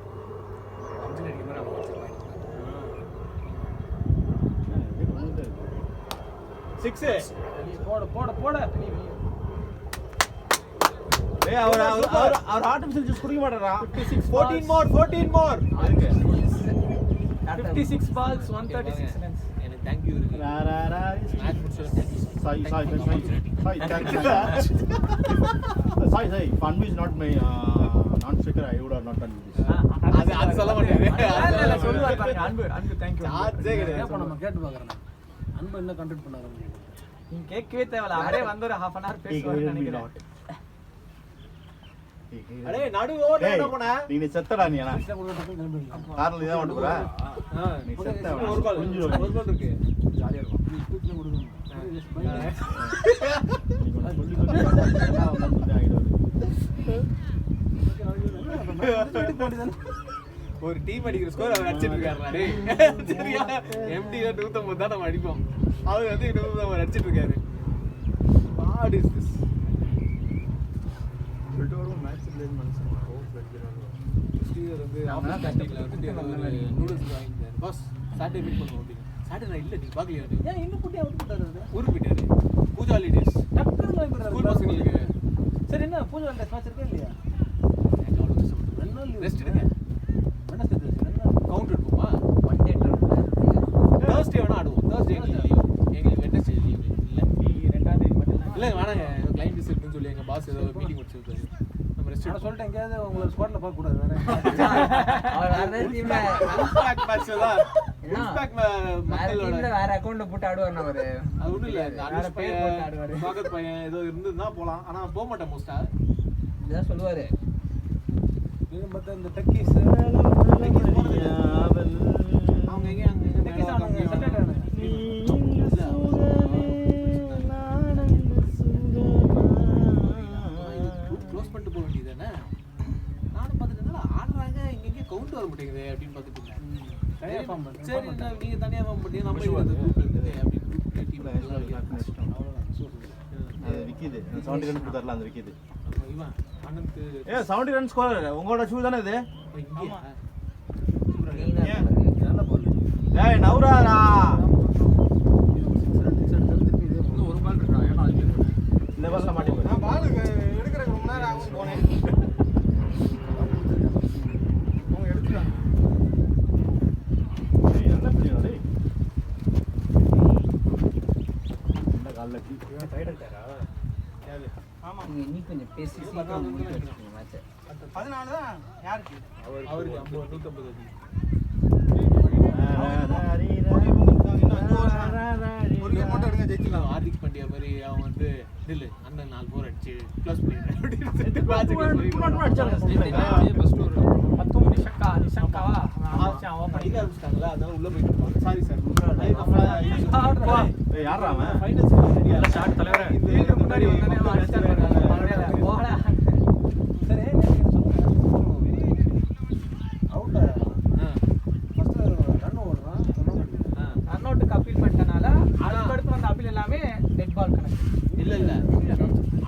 சிக்ஸ் போட. ஏய் அவர் ஆர்டிஃபிஷியல் ஜூஸ் குடிக்க மாட்டாரா? 14 more. 56 balls, 136 runs. எனக்கு thank you இருக்கு. மேட்ச் முடிச்சது thank you. Sorry. Fun is not my non-striker. I would have not done this. அது சொல்ல மாட்டாரு. இல்ல சொல்லுவார் பாருங்க. அன்பு thank you. சார்ஜே கிடையாது. நம்ம கேட்டு பார்க்கறேன். அன்பு என்ன கண்டெக்ட் பண்ணாரு? நீங்க கேட்கவே தேவையில்ல. அவரே வந்து ஒரு half an hour பேசுவார்னு நினைக்கிறேன். அடே நடு ஓவர் என்ன போன? நீ செத்தடா நீ انا கார்ல தான் ஓட்டு போற நீ செத்த ஒரு பால் இருக்கு. ஜாலியா இருக்கும் நீ கூட்ல கொடுங்க. ஒரு டீம் அடிக்கிற ஸ்கோர் அவர் அடிச்சிட்டு இருக்காரு. சரியா எம்டி 150 தான் நம்ம அடிப்போம். அவர் வந்து 150 அடிச்சிட்டு இருக்காரு. What is this? ஸ்ரீதர் வந்து ஆப்போசிட்ல வந்து ஒரு நூடுல்ஸ் வாங்கிட்டாரு. பாஸ் சாட்டர்டே மீட் பண்ணுவோம் அப்படின்னு. சாட்டர்டே இல்ல நீங்க பாக்கலையா? ஏன் இன்னும் குட்டி அவுட் போட்டாரு அது? ஊருக்கு போயிட்டாரு. பூஜா ஹாலிடேஸ் டக்குனு வாங்கிடுறாரு. ஸ்கூல் பசங்களுக்கு. சரி என்ன பூஜா ஹாலிடேஸ் மேட்ச் இருக்கா இல்லையா? ரெண்டு நாள் ரெஸ்ட் எடுங்க. என்ன செஞ்சு? ரெண்டு நாள் கவுண்ட் எடுப்போமா? ஒன் டே ட்ரிப் Thursday வேணா ஆடுவோம். Thursday leave. எங்களுக்கு Wednesday லீவ் இல்ல. 2ஆம் தேதி மட்டும் தான். இல்ல வேணாங்க. கிளைண்ட் விசிட் இருக்குன்னு சொல்லி எங்க பாஸ் ஏதோ மீட்டிங் வச்சிருக்காரு. நம்ம ரெஸ்ட் நான் சொல்லிட்டேன் எங்கயாவது உங்களை ஸ்குவாட்ல பார்க்க கூடாது வேற. அவர் வேற டீம்ல இம்பாக்ட் மேட்ச் தான். இம்பாக்ட் வேற மக்களோட டீம்ல வேற அக்கவுண்ட்ல போட்டு ஆடுவார் அவரு. அது ஒண்ணும் இல்ல. வேற பேர் போட்டு ஆடுவாரு. பாக்கத் பையன் ஏதோ இருந்ததுன்னா போலாம். ஆனா போக மாட்டேன் மோஸ்டா. இதான் சொல்லுவாரு. நீங்க மத்த இந்த டக்கீஸ் அவங்க எங்க டக்கீஸ் ஆடுங்க செட்டட் ஆடுங்க. க்ளோஸ் பண்ணிட்டு போக வேண்டியதானே? நானும் பார்த்துட்டு ஆடுறாங்க இங்க கவுண்ட் வர மாட்டேங்குது அப்படின்னு பார்த்துட்டு இருந்தேன். தனியா ஃபார்ம் பண்ணு. சரி நீங்க தனியா ஃபார்ம் பண்ணி நம்ம இந்த குரூப் இருக்குது அப்படின்னு குரூப் டீம் அது விக்கிது 70 ரன் கொடுத்தார்ல அந்த விக்கிது இவன் அனந்த் 70 ரன் ஸ்கோர் உங்களோட ஷூ தானே இது இங்க நல்ல பால். ஏய் நௌராரா இன்னும் ஒரு பால் இருக்கா? ஏன்னா அது இந்த பால்ல மாட்டி போய் நான் பால் எடுக்கறதுக்கு ரொம்ப நேரம் ஆகும் போனேன். அவங்க எடுத்துறாங்க. என்ன பண்ணியா டேய் இந்த கால்ல நீங்க இன்னும் கொஞ்சம் பேசி சீக்கிரம் முடிக்க வச்சுக்கோங்க மேட்சை. அதனால தான் யாருக்கு அவருக்கு 150 அடி. ஒரு கேம் மட்டும் எடுங்க ஜெயிச்சிடலாம். ஹார்திக் பாண்டியா மாதிரி அவன் வந்து நில்லு அண்ணன் 4 போர் அடிச்சு க்ளோஸ் பண்ணிடுறேன் அப்படின்னு சொல்லிட்டு மேட்ச் க்ளோஸ் பண்ணிடுறான். ஃபர்ஸ்ட் ஒரு 10 நிஷங்கா இது ஆரம்பிச்சிட்டாங்களா அதனால உள்ள போயிட்டு இருப்பாங்க. Sorry sir. யாரா அவன்? ஃபைனல்ஸ் ரெடியா ஷாட் தலைவரே இதுக்கு முன்னாடி வந்தானே அவன் அடிச்சான். போடா. சரி அவுட் ஃபர்ஸ்ட் ரன் ஓடுறான் ரன் அவுட்டுக்கு அப்பீல் பண்ணிட்டனால அதுக்கடுத்து வந்த அப்பீல் எல்லாமே டெட் பால் கணக்கு. இல்ல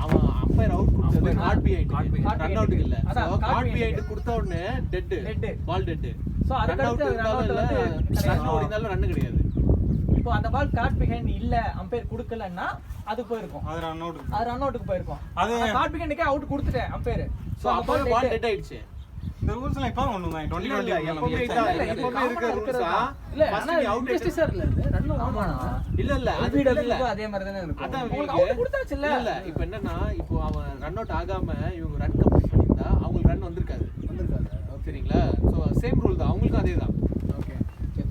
அவன் அம்பையர் அவுட் கொடுத்தது கார்ட் பிஹைண்ட் ரன் அவுட் இல்ல அதான், so card caught behind. Behind கொடுத்த உடனே dead ball dead so run அதுக்கடுத்து அவுட் ரன் அவுட் வந்து ரன் ஓடினாலும் ரன் கிடையாது. இப்போ அந்த பால் கார்ட் பிஹைண்ட் இல்ல அம்பையர் கொடுக்கலன்னா அது போயிருக்கும். அது ரன் அவுட் அது ரன் அவுட்டுக்கு போயிருக்கும். அது- அது கார்ட் பிஹைண்டுக்கே அவுட் கொடுத்துட்டேன் அம்பையர். சோ அப்போ பால் டெட் ஆயிடுச்சு. இந்த ரூல்ஸ்லாம் இப்ப கொண்டு வந்தாங்க 2020 எப்பவுமே இல்ல இதான். இல்ல, இது எப்பவுமே common இருக்கிற இருக்கிறது rules தான். இல்ல, first ஆனா நீ out injustice ஆ இல்ல இது. ரன் ஆமாண்ணா. இல்ல அது இல்ல அதே மாதிரி தானே இருக்கும். அதான் உங்களுக்கு out கொடுத்தாச்சுல்ல? இல்ல இப்போ என்னன்னா இப்போ அவன் ரன் அவுட் ஆகாம இவங்க ரன் கம்ப்ளீட் பண்ணிருந்தா அவங்களுக்கு ரன் வந்திருக்காது சரிங்களா. சோ சேம் ரூல் தான் அவங்களுக்கும் அதே தான். ஓகே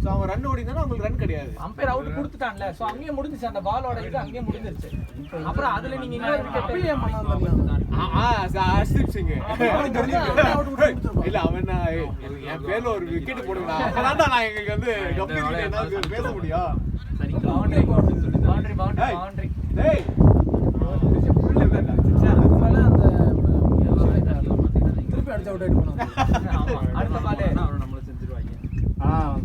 சோ அவன் ரன் ஓடினா அவங்களுக்கு ரன் கிடையாது. Umpire out கொடுத்துட்டான்ல. சோ அங்கேயே முடிஞ்சிச்சு அந்த பாலோட இது அங்கேயே முடிஞ்சிருச்சு. அப்புறம் அதுல நீங்க இன்னொரு விக்கெட் அப்பீல் பண்ணாம ஹர்ஷ்தீப் சிங் இல்ல அவன் என் பேர்ல ஒரு விக்கெட் போடுங்கடா அதான் நான் எங்களுக்கு வந்து கம்பெனி ஏதாவது பேச முடியும். Boundary boundary boundary boundary. டேய் அதுக்கு மேல அந்த திருப்பி அடிச்சு அவுட் ஆயிட்டு போனாங்க. ஆமா அடுத்த பாலே நம்மள செஞ்சிருவாங்க.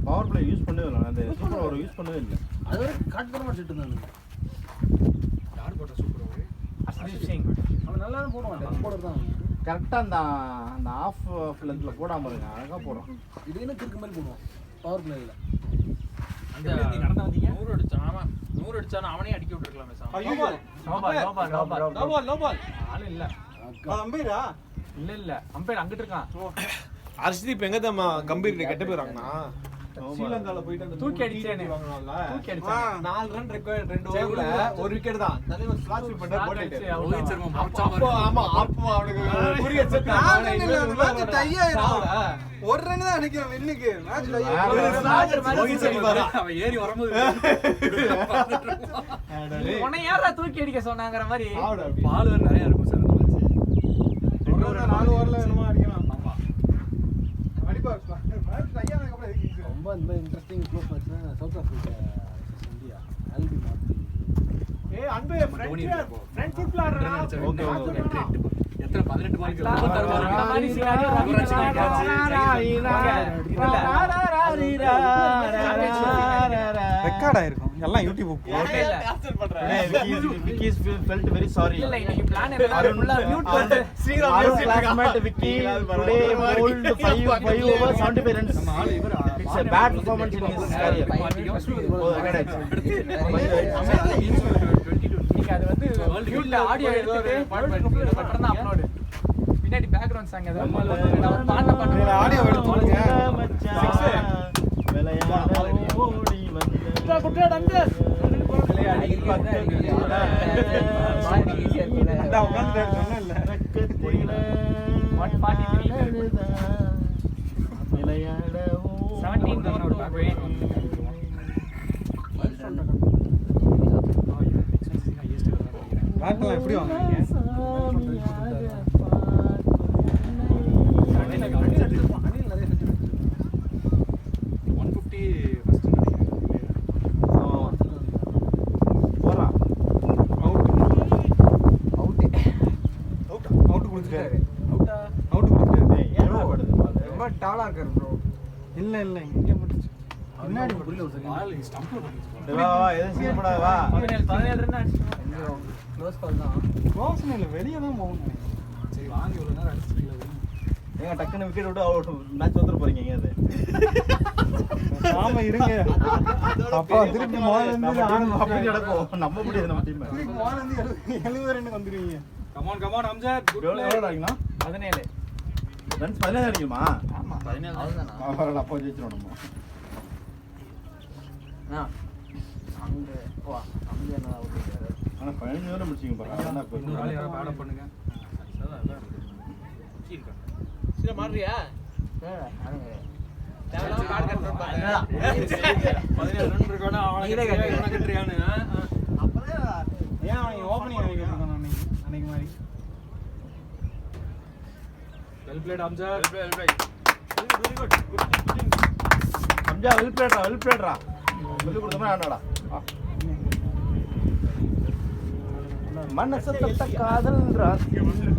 பவர் பிளே யூஸ் பண்ணவே இல்லை. அந்த சூப்பர் ஓவர் யூஸ் பண்ணவே இல்லை. அது காட் பண்ண மாட்டிட்டு இருந்தாங்க. யார் போட்ட சூப்பர் ஓவர்? ஹர்ஷ்தீப் சிங் அவன் நல்லா தான் போடுவான். போடுறது தான் கரெக்டாக அந்த ஆஃப் லென்த்தில் போடாம பாருங்க, அழகாக போடுறான். இது என்ன கிறுக்கு மாதிரி போடுவான் பவர் பிளேல. அந்த நடந்து வந்தீங்க 100 அடிச்சான். ஆமா 100 அடிச்சானா அவனே அடிக்க விட்டுருக்கலாமே சார். ஐயோ no ball no ball no ball no ball ஆளு இல்ல. அது அம்பையரா? இல்ல அம்பையர் அங்கிட்டு இருக்கான். ஹர்ஷ்தீப் எங்க தான் கம்பீர் கெட்ட போறாங்கனா ஸ்ரீலங்கால போயிட்டு அந்த தூக்கி அடிச்சேனே. வாங்குனால தூக்கி அடிச்சான். 4 ரன் ரெக்வயர்ட் 2 ஓவர்ல ஒரு விக்கெட் தான். தலைவர் ஸ்லாட் ஃபீல் பண்ண போட்டுட்டு. ரோஹித் சர்மா அப்போ ஆமா அப்போ அவனுக்கு புரிய மேட்ச் டை ஆயிரும். ஒரு ரன் தான் அடிக்கும் வின்னுக்கு. மேட்ச் டை ஆயிரும். ரோஹித் சர்மா அவன் ஏறி வரும்போது உன்னை யாரா தூக்கி அடிக்க சொன்னாங்கற மாதிரி. பால் வேற நிறைய இருக்கும் சார் அந்த மேட்ச். ஒரு 4 ஓவர்ல என்னமோ அடிக்கலாம். ஆமா. அடிப்பா. மேட்ச் டை ஆனதுக்கு அப்புறம் எதுக்கு ரொம்ப இந்த இன்ட்ரஸ்டிங் க்ளோஸ் மேட்ச்னா சவுத் ஆப்பிரிக்கா இந்தியா ஆல்பி மார்டி. ஏய் அன்பே ஃப்ரண்ட் ஃபுட் விளையாடுறா. Okay okay. எத்தனை 18 பால் அந்த மாதிரி சினாரியோ ரெக்கார்ட் ஆயிருக்கும். எல்லாம் யூடியூப் ஓகே இல்ல. கேப்சர் பண்றேன். Vicky felt very sorry. இல்ல இன்னைக்கு பிளான் எல்லாம் ஃபுல்லா மியூட் பண்ணிட்டு ஸ்ரீராம் Our பேசிட்டு இருக்கான். classmate Vicky today bowled 5 over 75 runs. It's a bad performance in his career. Oh, record ஆயிடுச்சு. இன்னைக்கு அது வந்து மியூட்ல ஆடியோ எடுத்துட்டு பண்றதா அப்லோட். பின்னாடி பேக்ரவுண்ட் சாங் ஏதோ நான் பாட்ட பண்றேன். ஆடியோ எடுத்து போடுங்க. விளையாட ஓடி வந்த குட்டா டங்கர் நான் உட்கார்ந்து சொன்னேன்ல. பக்கத்தில 143 விளையாட 17 ரன் அவுட் ஆகுவேன். பேட்லாம் எப்படி வாங்குவீங்க? அனில் நிறைய செஞ்சு 150 ஃபர்ஸ்ட் நினைக்கிறேன். போறான். அவுட் கொடுத்துட்டாரு. அவுட் கொடுத்துட்டாரு. எவ்வளோ படுது பால்? ரொம்ப டாலா இருக்காரு ப்ரோ. இல்ல இல்ல இங்க முடிச்சு. பின்னாடி புரியல ஒரு செகண்ட். பால் ஸ்டம்ப்ல பண்ணிச்சு. வா வா எதுவும் செய்யப்படாது வா. 17 ரன் அடிச்சிட்டோம். க்ளோஸ் கால் தான். யோசனை இல்ல வெளியே தான் போகணும். சரி வாங்கி இவ்வளவு நேரம் அடிச்சிட்டீங்களா? ஏங்க டக்குன்னு விக்கெட் விட்டு அவுட் மேட்ச் வந்துட்டு போறீங்க எங்க அது? ஆமா இருங்க. அப்பா திருப்பி முதல்ல இருந்து ஆடணும். அப்படி நடக்கும். நம்ப முடியாது நம்ம டீம். திருப்பி முதல்ல இருந்து 70 ரன் வந்துருவீங்க. Come on Amjad. எவ்வளோ அடிக்கணும்? 17 ரன்ஸ் 17 அடிக்குமா? ஆமா 17 அவ்வளவுதானா? பரவாயில்ல அப்போ ஜெயிச்சிரும் நம்ம. அங்க வா. அங்க என்ன அவுட் ஆயிட்டாரு. ஆனா 15 வரை முடிச்சிங்க பாரு. அதான் இப்போ இன்னொரு ஆளை யாரோ பேட் பண்ணுங்க. அதான் அதான் இருக்கா. சீக்கிரம் மாறியா? அங்க தேவலாம் கார்டு கட்டணும் பாரு. 17 ரன் இருக்கானே நீரே கட்டு. அவனை கட்டுறியானு. அப்பதான் ஏன் அவன் ஓபனிங் ஆகிட்டான் அன்னைக்கு மாதிரி. Well played Amjad. Well played. Very good. Amja well பிளேட்ரா சொல்லி கொடுத்தோம்னா என்னடா மனசு தட்ட காதல் ராசி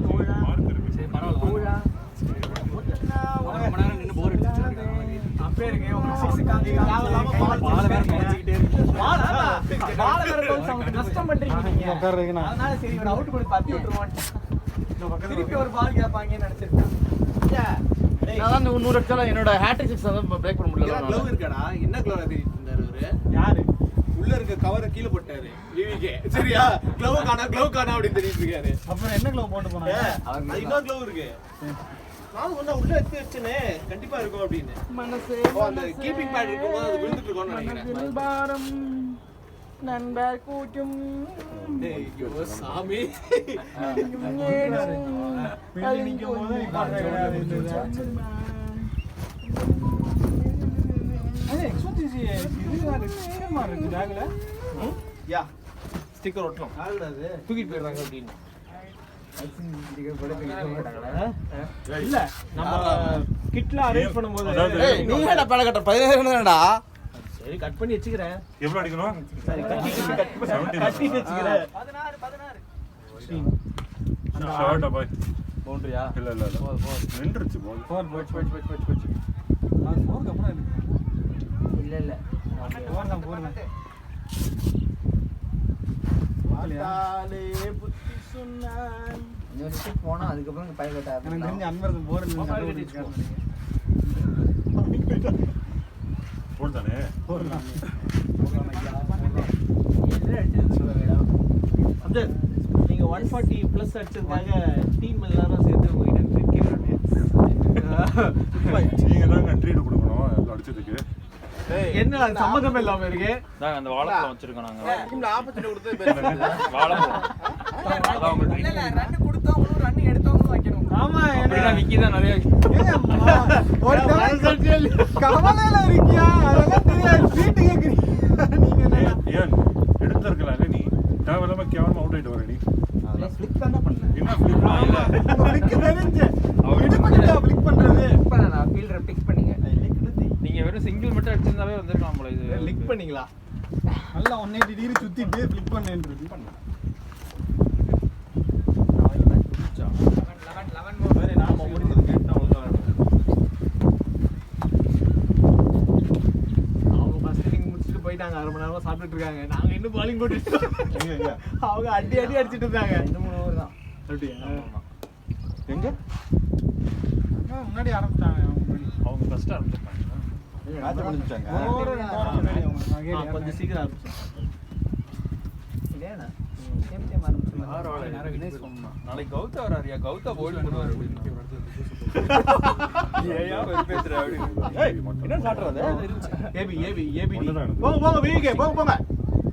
தோழா நஷ்டம் பண்றீங்க அதனால சரி ஒரு அவுட் போட்டு பத்தி விட்டுருவான் திருப்பி ஒரு பால் கேட்பாங்கன்னு நினைச்சிருக்கேன் நான் 100 அடிச்சாலும் என்னோட ஹேட்ரிக் சிக்ஸ் வந்து பிரேக் பண்ண முடியல க்ளவ் இருக்காடா என்ன க்ளவ் தேடிட்டு இருந்தாரு அவரு யாரு உள்ள இருக்க கவரை கீழே போட்டாரு விவிகே சரியா க்ளவ் காணா அப்படி தெரிஞ்சிட்டு இருக்காரு அப்புறம் என்ன க்ளவ் போட்டு போனாங்க அது இன்னொரு க்ளவ் இருக்கு நான் சொன்னா உள்ள எடுத்து வச்சனே கண்டிப்பா இருக்கும் அப்படின்னு மனசே அந்த கீப்பிங் பேட் இருக்கும்போது அது விழுந்துட்டு இருக்கும்னு நினைக்கிறேன் பாரம் நண்பர் கூட்டும் ஐயோ சாமி ஸ்டிக்கர் ஒட்டணும் தூக்கிட்டு போயிடுறாங்க அப்படின்னு இல்ல நம்ம கிட்ல அரேஞ்ச் பண்ணும்போது நீ என்ன பல கட்ட 17 சரி கட் பண்ணி வச்சுக்கிறேன் எவ்வளவு அடிக்கணும் சரி கட்டி வச்சுக்கிறேன் 16 ஷார்ட் பாய் பவுண்டரியா இல்ல நின்றுச்சு பால் இல்ல பார்த்தாலே புத்தி சொன்னான் போனா அதுக்கப்புறம் பய கட்ட எனக்கு தெரிஞ்ச அன்பரது போர் போல் தானே நீங்க 140 பிளஸ் அடிச்சதுக்காக டீம் எல்லாரும் சேர்த்து உங்ககிட்ட நீங்க தான் ட்ரீட் கொடுக்கணும் எல்லாம் அடிச்சதுக்கு என்ன சம்மந்தம் இல்லாம இருக்கு நாங்க அந்த வாழைப்பழம் வச்சிருக்கோம் நாங்க டீம்ல ஆப்பர்ச்சுனிட்டி கொடுத்து வாழைப்பழம் அதான் உங்களுக்கு இல்ல ரன் கொடுத்தவங்க ரன் எடுத்தவங்க வைக்கணும் ஆமா அப்படின்னா விக்கி தான் நிறைய ஒரு கவலையில இருக்கியா அதெல்லாம் தெரியாது சீட்டு கேக்குறீங்க நீங்க ஏன் எடுத்திருக்கலாம்ல நீ தேவையில்லாம கேவலமா அவுட் ஆயிட்டு வர நீ அதெல்லாம் ஃபிளிக் தான் பண்ணேன் என்ன flip பண்ணல உங்களுக்கு தெரிஞ்சு கிளிக் பண்றது நான் ஃபீல்டர் பிக் பண்ணீங்க நீங்க வெறும் சிங்கிள் மட்டும் அடிச்சிருந்தாவே வந்திருக்கலாம் போல இது லிங்க் பண்ணீங்களா நல்லா 180 டிகிரி சுத்திட்டு கிளிக் பண்ணேன்றது நாம முடிஞ்சது கேட்டா அவங்க ஃபர்ஸ்ட் இன்னிங் முடிச்சிட்டு போயிட்டாங்க 1/2 மணி நேரமா சாப்பிட்டுட்டு இருக்காங்க நாங்க இன்னும் பாலிங் போட்டுட்டு அவங்க அடி அடிச்சிட்டு இருந்தாங்க 2-3 ஓவர் தான் அப்படியா எங்க முன்னாடி ஆரம்பிச்சாங்க அவங்க ஃபர்ஸ்ட் ஆரம்பிச்சிருக்காங்க மேட்ச் முடிஞ்சாங்க கொஞ்சம் சீக்கிரம் ஆரம்பிச்சோம் இல்லையா சேம் சேம் ஆரம்பிச்சு நாளைக்கு கௌதா வராரியா கௌதா போல்ட் பண்ணுவாரு என்ன சாப்பிடுறது ஏபி ஏபி ஏபி ஒண்ணுதான் எனக்கு. போங்க போங்க வீக்கே போங்க போங்க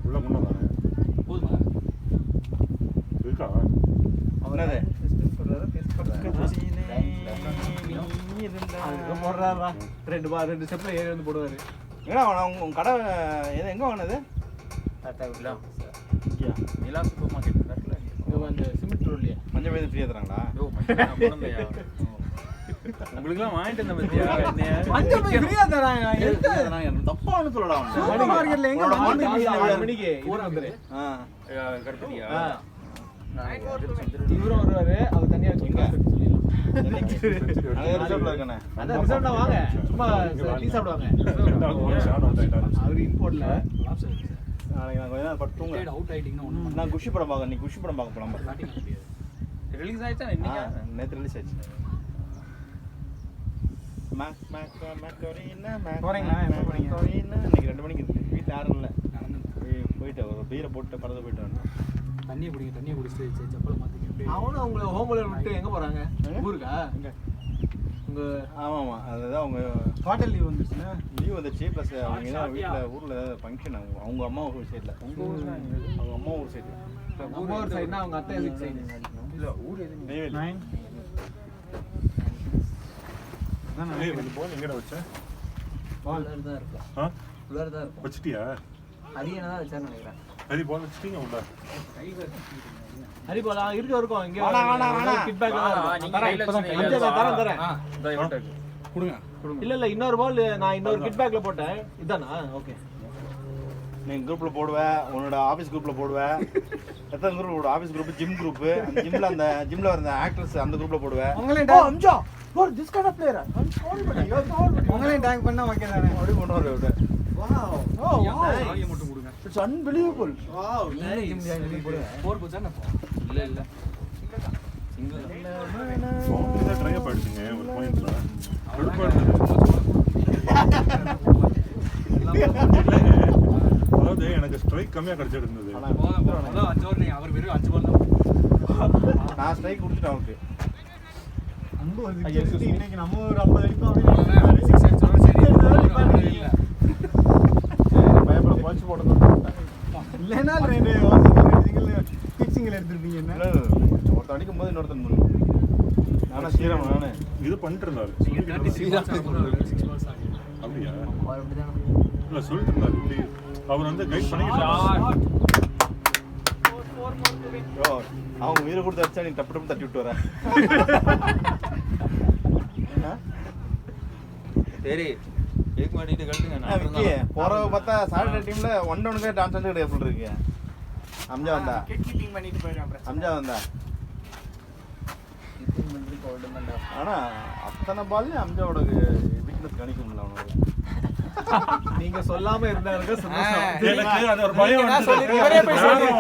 உள்ள முன்னதானே இருக்கா என்னது அதுக்கு போடுறாரா 2 ஸ்டெப்ல ஏறி வந்து போடுவாரு ஏன்னா உங்க கடை எங்க வாங்கினது நிலா சூப்பர் மார்க்கெட் இருக்குல்ல இங்க வந்து சிமெண்ட் ரோட்லயே மஞ்சள் பேர் ஃப்ரீயா தராங்களா உங்களுக்குலாம் வாங்கிட்டு இருந்த பத்தியா மஞ்சள் போய் ஃப்ரீயா தராங்க தப்பா ஒண்ணு சொல்லடா சூப்பர் மார்க்கெட்ல எங்க உன்னோட வாங்குறீங்க? மார்க்கெட் 6 மணிக்கு இது வந்துரு கருப்பட்டியா இவரும் வருவாரு அவர் தனியா வச்சுங்க ரிசர்வ்ல இருக்கானே அதான் ரிசர்வ்ல வாங்க சும்மா டீ சாப்பிடுவாங்க அவர் இம்போர்ட்ல நாளைக்கு நான் கொஞ்ச நேரம் படுத்து தூங்குறேன் அவுட் ஆயிட்டீங்கன்னா நான் குஷி படம் பார்க்க நீ குஷி படம் பார்க்க போலாம் ரிலீஸ் ஆயிடுச்சா இன்னைக்கு நேத்து ரிலீஸ் ஆச்சு மேக் மேக் மேக்கோரினா போறீங்களா? எப்ப போறீங்க? இன்னைக்கு 2 மணிக்கு இருக்கு வீட்ல யாரும் இல்ல போயிட்டு ஒரு பீரை போட்டு படத்தை போயிட்டு வரணும் தண்ணியை குடிச்சிட்டு செப்பல மாத்திக்க அவனும் அவங்கள ஹோம்ல விட்டு எங்க போறாங்க ஊருக்கா உங்க ஆமாம் அதுதான் அவங்க ஹோட்டல் லீவ் வந்துச்சுன்னா லீவ் வந்துச்சு ப்ளஸ் அவங்க ஏதாவது வீட்டில் ஊரில் ஏதாவது ஃபங்க்ஷன் அவங்க அம்மா ஊர் சைடில் அவங்க அம்மா ஊர் சைடில் அம்மா ஒரு சைடுனா அவங்க அத்தை வீட்டு சைடு இல்ல ஊர் எது நெய்வேலி போன் எங்கடா வச்ச உள்ளார தான் இருக்கும் ஆ உள்ளார தான் இருக்கும் வச்சிட்டியா ஹரியானா தான் வச்சான்னு நினைக்கிறேன் சரி போன் வச்சிட்டீங்க உள்ள ஹரி போலா இருக்கும் இங்க வேணாம். கிட் பேக் நீங்க கையில வச்சுருங்க. தரேன் இந்த இவன்ட்ட இருக்கு. கொடுங்க இல்ல இன்னொரு பால் நான் இன்னொரு கிட் பேக்ல போட்டேன். இதானா? ஓகே. நீ குரூப்ல போடுவ, உன்னோட ஆபீஸ் குரூப்ல போடுவ. எத்தனை குரூப் போடுவ? ஆபீஸ் குரூப், ஜிம் குரூப், அந்த ஜிம்ல வர ஆக்டர்ஸ் அந்த குரூப்ல போடுவ. அம்ஜா for this kind of player. உங்களையும் டேக் பண்ணா ஓகே தானே. அப்படி பண்ணுவாரு அவரு. Wow. Oh, wow. ஆகிய மட்டும் கொடுங்க. It's unbelievable. Wow. போர் போச்சானே போ. இல்ல இதை ட்ரை பண்ணிடுங்க ஒரு பாயிண்ட்ல. அதாவது எனக்கு ஸ்ட்ரைக் கம்மியா கிடைச்சிருந்தது. அதான் 5 ஓவர் நீ அவர் வெறும் 5 பால் தான். நான் ஸ்ட்ரைக் கொடுத்துட்டேன் அவருக்கு. அன்பு வந்து இன்னைக்கு நம்ம ஒரு 50 அடிப்போம் அப்படின்னு 6 அடிச்சோம் சரி. இல்ல. பயப்பட பஞ்ச் போடணும். இல்லைன்னா 2 சிங்கிள் பிக்சிங்கில் எடுத்துருப்பீங்க என்ன. ஒருத்தன் அடிக்கும் போது இன்னொருத்தன் பண்ணும். நானா ஸ்ரீராம் நானு இது பண்ணிட்டு இருந்தாரு. 6 பால்ஸ் ஆகி. அப்படியா? இல்ல சொல்லிட்டு இருந்தாரு. இப்படி அவர் வந்து கைட் பண்ணிட்டு அவங்க உயிரை கொடுத்து அடிச்சா நீ டப்பு டப்பு தட்டி விட்டு வர. சரி கேக் மாட்டிட்டு கழுத்துங்க. போறவ பார்த்தா சாட்டர்டே டீம்ல 1-1 டான்ஸ் ஆடிட்டு எப்படி இருக்கு? அம்ஜா வந்தா கீப்பிங் பண்ணிட்டு போயிடுறேன். அம்ஜா வந்தா. ஆனா அத்தனை பால்லையும் அம்ஜாவோட வீக்னஸ் கணிக்க முடியல அவனுக்கு. நீங்க சொல்லாம இருந்தாருங்க சந்தோஷம். எனக்கு அது ஒரு பயம் வந்து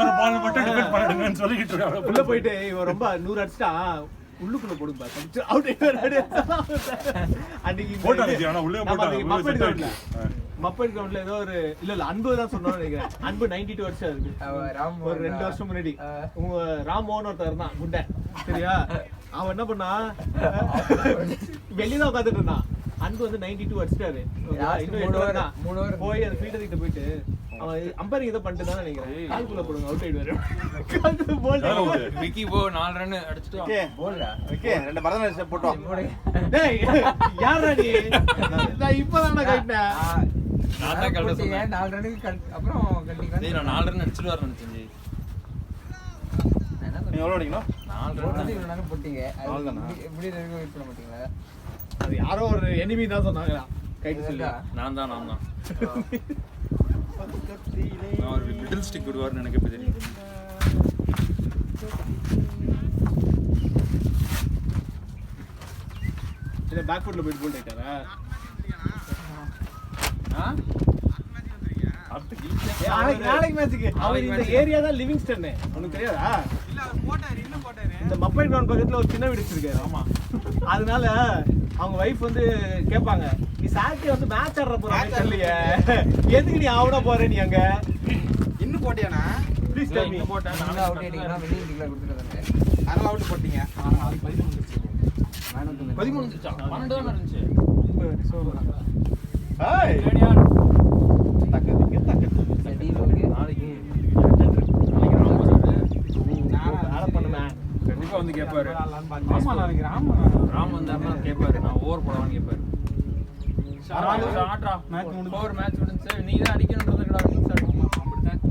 ஒரு பால் மட்டும் டிஃபெண்ட் பண்ணிடுங்கன்னு சொல்லிட்டு இருக்காங்க. உள்ள போயிட்டு இவன் ரொம்ப 100 அடிச்சிட்டா உள்ளுக்குள்ள போடுங்க பாத்து அவுட் அன்னைக்கு போட்டாங்க. ஆனா உள்ளே போட்டாங்க. மப்பன் கிரவுண்ட்ல ஏதோ ஒரு இல்ல அன்பு தான் சொன்னோம்னு நினைக்கிறேன். அன்பு 92 வருஷம் இருக்கு. ஒரு 2 வருஷம் முன்னாடி உங்க ராம்மோகன் ஒருத்தர் தான் குண்டை சரியா? அவன் என்ன பண்ணா வெளியதான் உட்காந்துட்டு இருந்தான். அன்பு வந்து 92 அடிச்சிட்டாரு. இன்னும் 8 ஓவர் தான். போய் அந்த ஃபீல்டர் கிட்ட போயிட்டு அவன் அம்பையரிங் ஏதோ பண்ணிட்டு தான் நினைக்கிறேன். கால்குள்ள போடுங்க அவுட் ஆயிடுவாரு. விக்கி போ 4 ரன் அடிச்சிட்டு ஓகே போல்டா. ஓகே ரெண்டு பரதநாட்டியம் போட்டோம். டேய் யாரா நீ? நான் இப்பதான் கைட்டேன். நான் தான் கல்ல சொன்னேன் 4 ரன்னுக்கு அப்புறம் கண்டிப்பா டேய் நான் 4 ரன் அடிச்சிட்டு வரேன்னு நினைச்சேன். நீ எவ்வளவு அடிக்கணும்? 4 ரன் இவ்வளவு நேரம் போட்டீங்க. அவ்வளவுதானா? எப்படி இருக்கு வெயிட் பண்ண மாட்டீங்களா? அது யாரோ ஒரு எனிமி தான் சொன்னாங்க கைட்டு சொல்லி. நான் தான் நான் ஒரு மிடில் ஸ்டிக் விடுவார்னு எனக்கு எப்படி தெரியும்? இல்ல பேக் ஃபுட்ல போயிட்டு போல் ரைட்டாரா? நாளைக்கு மேட்ச்சுக்கு அவர் இந்த ஏரியா தான் லிவிங்ஸ்டன். உனக்கு தெரியாதா? இல்ல அவர் போட்டாரு இன்னும் போட்டாரு. இந்த மப்பை கிரவுண்ட் பக்கத்துல ஒரு சின்ன வீடு வச்சிருக்காரு. ஆமா. அதனால அவங்க வைஃப் வந்து கேட்பாங்க நீ சாட்டர்டே வந்து மேட்ச் ஆடுற போறாங்க தெரியலையே எதுக்கு நீ ஆவட போற நீ அங்க இன்னும் போட்டியானா? Please tell me. போட்டேன் நான் அவுட் ஆயிட்டீங்களா? வெளிய டிக்ளேர் கொடுத்துட்டாங்க. அதனால அவுட் போட்டீங்க. அது 13 வந்துச்சு. 13 வந்துச்சா? 12 தான் இருந்துச்சு. ஹாய் சரி ஓகே. நாளைக்கு நான் பண்ணுவேன். கண்டிப்பா வந்து கேட்பாரு. ஆமா நாளைக்கு ராம் வந்தாருன்னா கேட்பாரு. நான் ஓவர் போடவான்னு கேட்பாரு. ஆட்ரா மேட்ச் முடிஞ்சு ஓவர் மேட்ச் முடிஞ்சு நீ தான் அடிக்கணும்ன்றதுக்குடா. அப்படிதான்